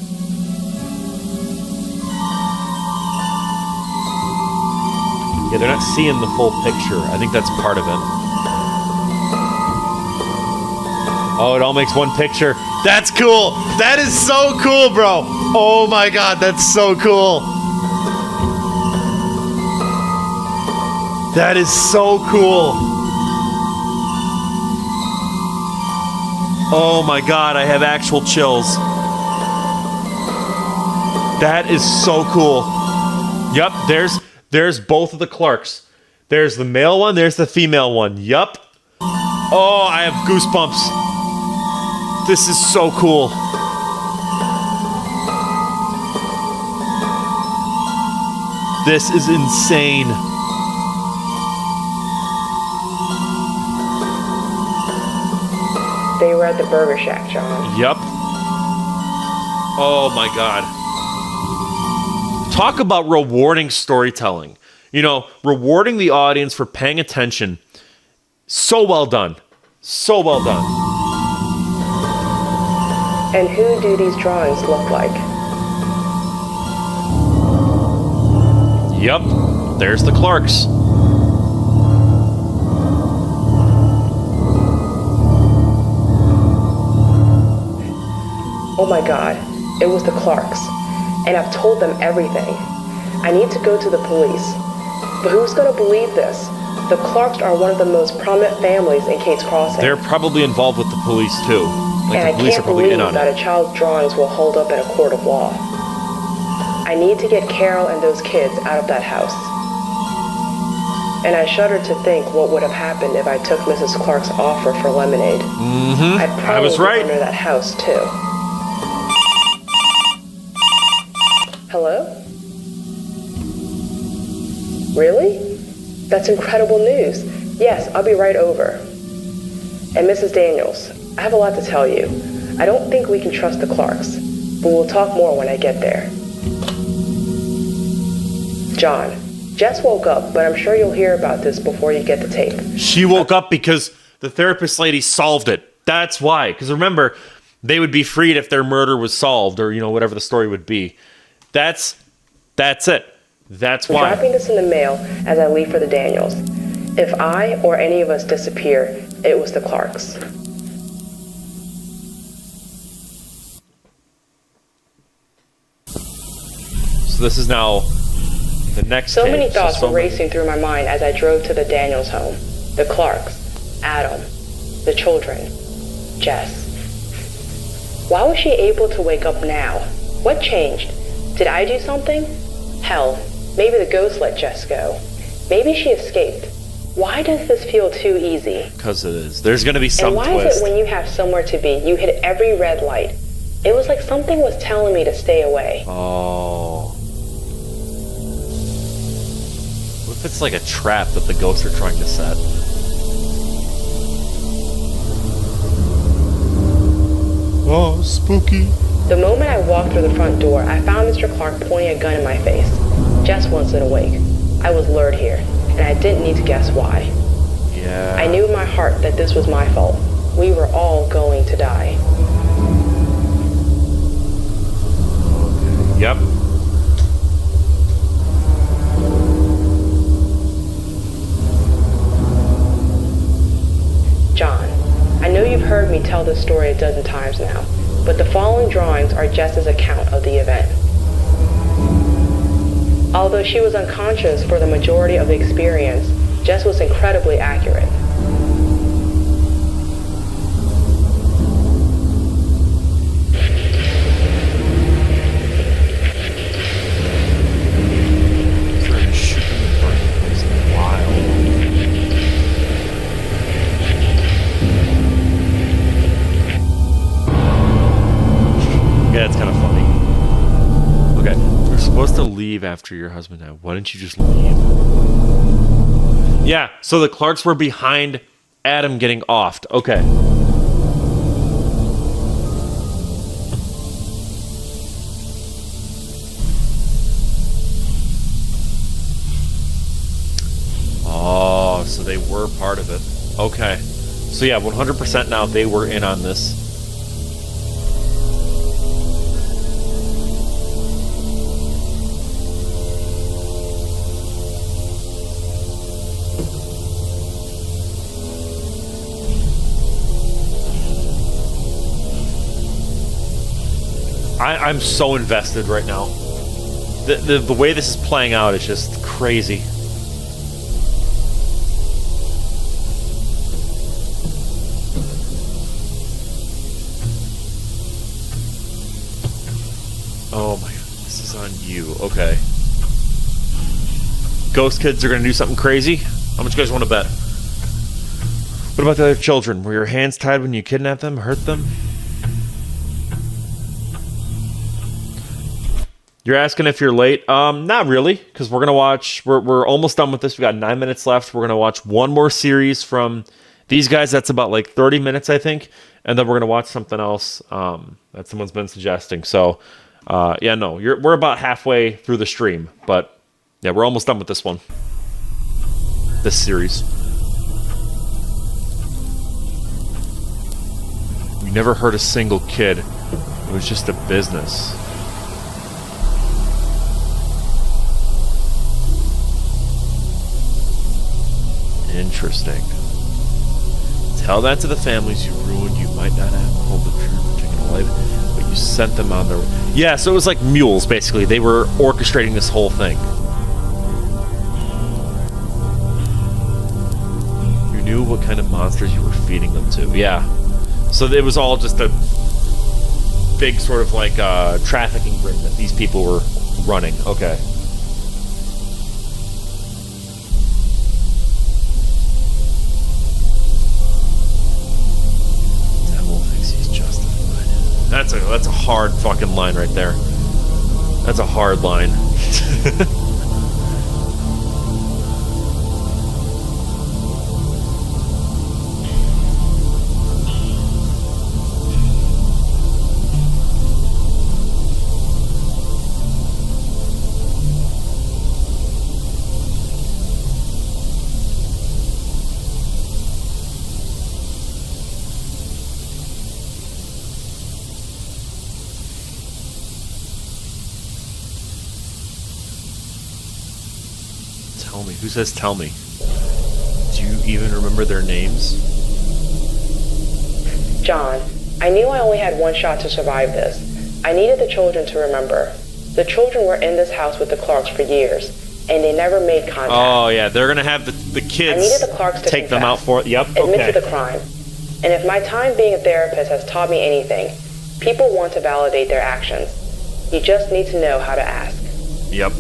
Yeah, they're not seeing the full picture. I think that's part of it. Oh, it all makes one picture. That's cool. That is so cool, bro. Oh my god, that's so cool. That is so cool. Oh my god, I have actual chills. That is so cool. Yep, there's both of the Clarks. There's the male one, there's the female one. Yup. Oh, I have goosebumps. This is so cool. This is insane. They were at the Burger Shack, John. Yup. Oh my god. Talk about rewarding storytelling. You know, rewarding the audience for paying attention. So well done. So well done. And who do these drawings look like? Yep. There's the Clarks. Oh my god, it was the Clarks. And I've told them everything. I need to go to the police. But who's gonna believe this? The Clarks are one of the most prominent families in Kate's Crossing. They're probably involved with the police too. Like And the I police are can't probably believe in on that it. a child's drawings will hold up in a court of law. I need to get Carol and those kids out of that house. And I shudder to think what would have happened if I took Mrs. Clark's offer for lemonade. I'd probably I was right. be under that house too. Hello? Really? That's incredible news. Yes, I'll be right over. And Mrs. Daniels, I have a lot to tell you. I don't think we can trust the Clarks, but we'll talk more when I get there. John, Jess woke up, but I'm sure you'll hear about this before you get the tape. She woke up because the therapist lady solved it. That's why. Because remember, they would be freed if their murder was solved, or, you know, whatever the story would be. That's it. That's I'm why. dropping this in the mail as I leave for the Daniels. If I or any of us disappear, it was the Clarks. So this is now the next So tape. many thoughts so were racing through my mind as I drove to the Daniels home. The Clarks, Adam, the children, Jess. Why was she able to wake up now? What changed? Did I do something? Hell, maybe the ghost let Jess go. Maybe she escaped. Why does this feel too easy? Because it is. There's going to be some And why twist. is it when you have somewhere to be, you hit every red light? It was like something was telling me to stay away. Oh. What if it's like a trap that the ghosts are trying to set? Oh, spooky. The moment I walked through the front door, I found Mr. Clark pointing a gun in my face. Jess wasn't awake. I was lured here, and I didn't need to guess why. Yeah. I knew in my heart that this was my fault. We were all going to die. Yep. John, I know you've heard me tell this story a dozen times now, but the following drawings are Jess's account of the event. Although she was unconscious for the majority of the experience, Jess was incredibly accurate. Starting to shoot in the brain. It's wild. Yeah, it's kind of funny. Okay, you're supposed to leave after your husband died. Why didn't you just leave? Yeah, so the Clarks were behind Adam getting offed. Okay. Oh, so they were part of it. Okay. So yeah, 100% now they were in on this. I'm so invested right now. The way this is playing out is just crazy. is on you. Okay. Ghost kids are going to do something crazy? How much you guys want to bet? What about the other children? Were your hands tied when you kidnapped them, hurt them? You're asking if you're late? Not really, because we're going to watch... We're almost done with this. We got 9 minutes left. We're going to watch one more series from these guys. That's about like 30 minutes, I think. And then we're going to watch something else that someone's been suggesting. So, yeah, no. We're about halfway through the stream. But, yeah, we're almost done with this one. This series. We never hurt a single kid. It was just a business. Interesting. Tell that to the families you ruined. You might not have pulled the trigger taken alive, but you sent them on their way. Yeah, so it was like mules, basically. They were orchestrating this whole thing. You knew what kind of monsters you were feeding them to. Yeah. So it was all just a big sort of like trafficking ring that these people were running. Okay. That's a hard fucking line right there. That's a hard line. Tell me. Who says tell me? Do you even remember their names? John, I knew I only had one shot to survive this. I needed the children to remember. The children were in this house with the Clarks for years, and they never made contact. Oh, yeah. They're going to have the kids I needed the Clarks to take them out for it. Yep, admit okay. to the crime. And if my time being a therapist has taught me anything, people want to validate their actions. You just need to know how to ask. Yep.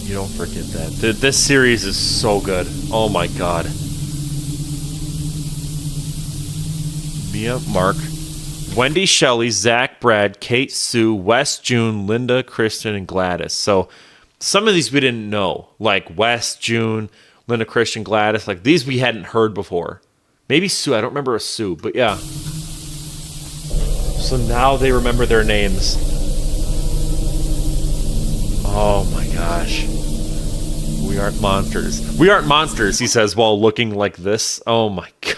You don't forget that. This series is so good. Oh my god. Mia, Mark, Wendy, Shelley, Zach, Brad, Kate, Sue, Wes, June, Linda, Kristen, and Gladys. So some of these we didn't know. Like Wes, June, Linda, Kristen, Gladys. Like these we hadn't heard before. Maybe Sue. I don't remember a Sue. But yeah. So now they remember their names. Oh my gosh. We aren't monsters. We aren't monsters, he says while looking like this. Oh my god.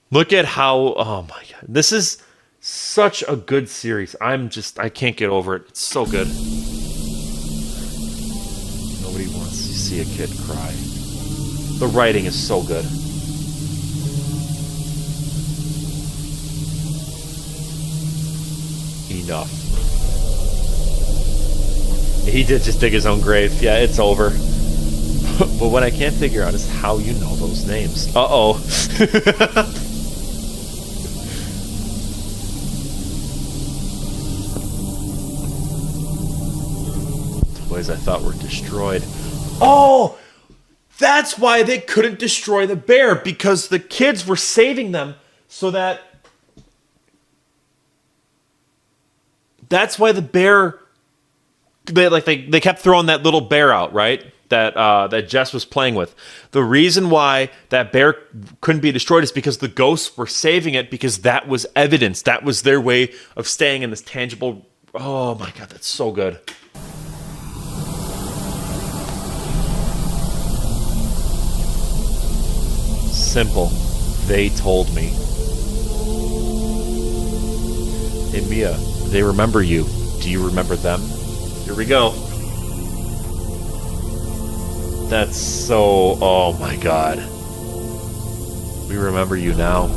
Look at how... Oh my god. This is such a good series. I can't get over it. It's so good. Nobody wants to see a kid cry. The writing is so good. Enough. He did just dig his own grave. Yeah, it's over. But what I can't figure out is how you know those names. Uh-oh. Toys I thought were destroyed. Oh! That's why they couldn't destroy the bear, because the kids were saving them so that... That's why the bear... They kept throwing that little bear out, right? That Jess was playing with. The reason why that bear couldn't be destroyed is because the ghosts were saving it, because that was evidence. That was their way of staying in this tangible... Oh my god, that's so good. Simple. They told me. Hey Mia, they remember you. Do you remember them? Here we go. That's so... Oh my god. We remember you now.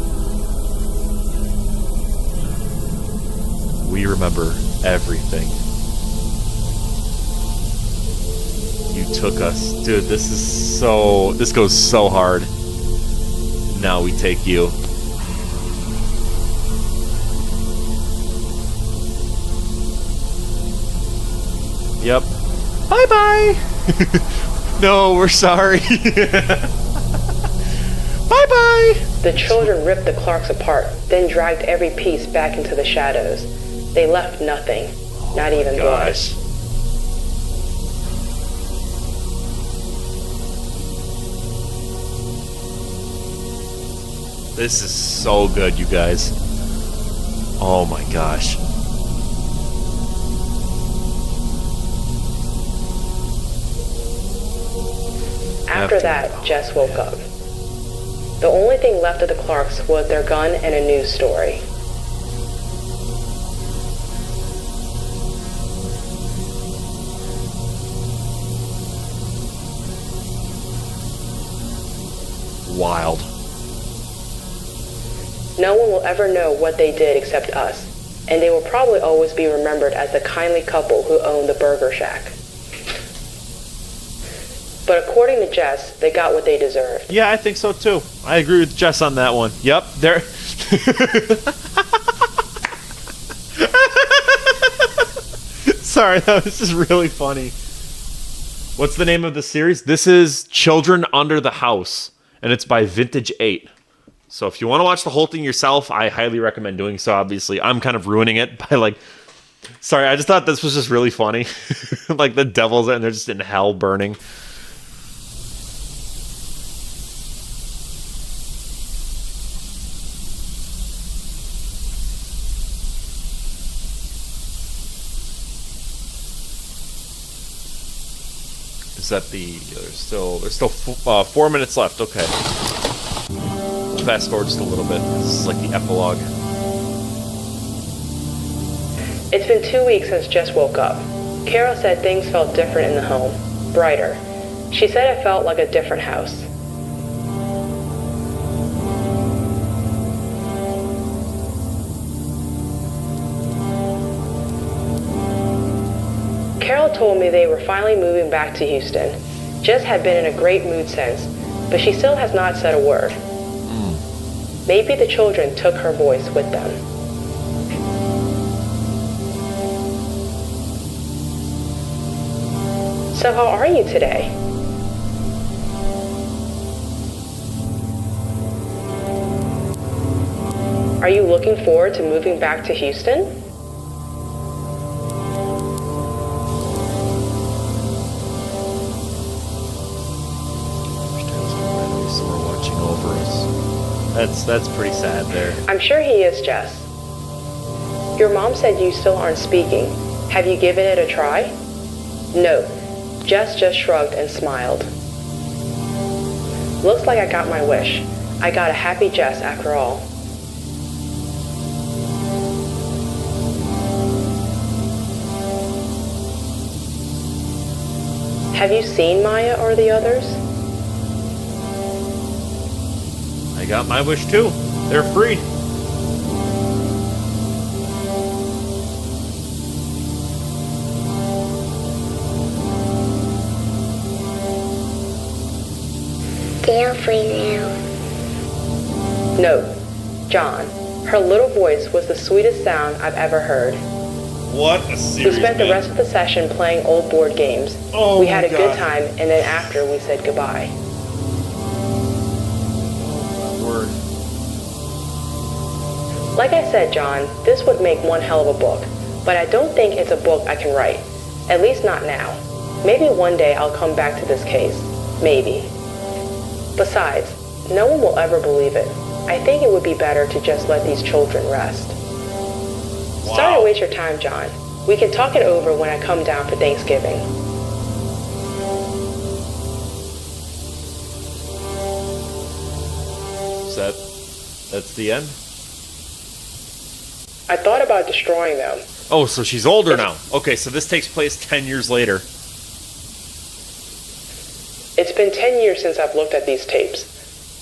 We remember everything. You took us. Dude, this is so... This goes so hard. Now we take you. Yep. Bye-bye. No, we're sorry. Bye-bye. The children ripped the Clarks apart, then dragged every piece back into the shadows. They left nothing, not even blood. Gosh. This is so good, you guys. Oh my gosh. After that, Jess woke up. The only thing left of the Clarks was their gun and a news story. Wild. No one will ever know what they did except us, and they will probably always be remembered as the kindly couple who owned the burger shack. But according to Jess, they got what they deserved. Yeah, I think so too. I agree with Jess on that one. Yep, there. Sorry, that was just really funny. What's the name of the series? This is Children Under the House, and it's by Vintage 8. So if you want to watch the whole thing yourself, I highly recommend doing so. Obviously, I'm kind of ruining it by sorry, I just thought this was just really funny. Like the devil's and they're just in hell burning. Is that there's still 4 minutes left. Okay. Fast forward just a little bit. This is like the epilogue. It's been 2 weeks since Jess woke up. Carol said things felt different in the home, brighter. She said it felt like a different house. Carol told me they were finally moving back to Houston. Jess had been in a great mood since, but she still has not said a word. Maybe the children took her voice with them. So how are you today? Are you looking forward to moving back to Houston? We're watching over us. That's pretty sad there. I'm sure he is, Jess. Your mom said you still aren't speaking. Have you given it a try? No. Jess just shrugged and smiled. Looks like I got my wish. I got a happy Jess after all. Have you seen Maya or the others? I got my wish too. They're freed. They're free now. No, John. Her little voice was the sweetest sound I've ever heard. What a We series, spent the man. rest of the session playing old board games. Oh we had my a good God. time, and then after we said goodbye. Word. Like I said, John, this would make one hell of a book, but I don't think it's a book I can write. At least not now. Maybe one day I'll come back to this case. Maybe. Besides, no one will ever believe it. I think it would be better to just let these children rest. Sorry to waste your time, John. We can talk it over when I come down for Thanksgiving. That's the end? I thought about destroying them. Oh, so she's older now. Okay, so this takes place 10 years later. It's been 10 years since I've looked at these tapes.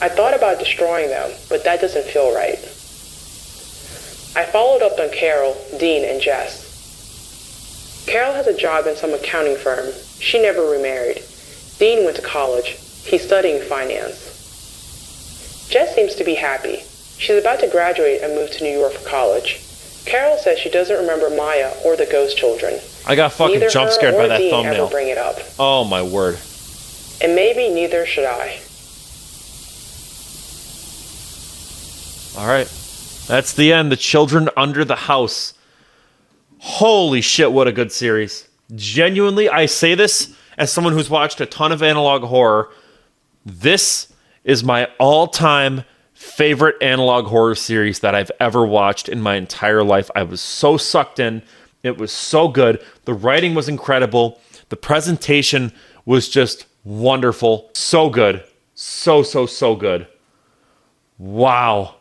I thought about destroying them, but that doesn't feel right. I followed up on Carol, Dean, and Jess. Carol has a job in some accounting firm. She never remarried. Dean went to college. He's studying finance. Jess seems to be happy. She's about to graduate and move to New York for college. Carol says she doesn't remember Maya or the ghost children. I got fucking Neither jump her scared or by that Dean thumbnail. ever bring it up. Oh my word. And maybe neither should I. All right. That's the end. The Children Under the House. Holy shit, what a good series. Genuinely, I say this as someone who's watched a ton of analog horror. This is my all-time favorite analog horror series that I've ever watched in my entire life. I was so sucked in. It was so good. The writing was incredible. The presentation was just wonderful. So good. So good. Wow.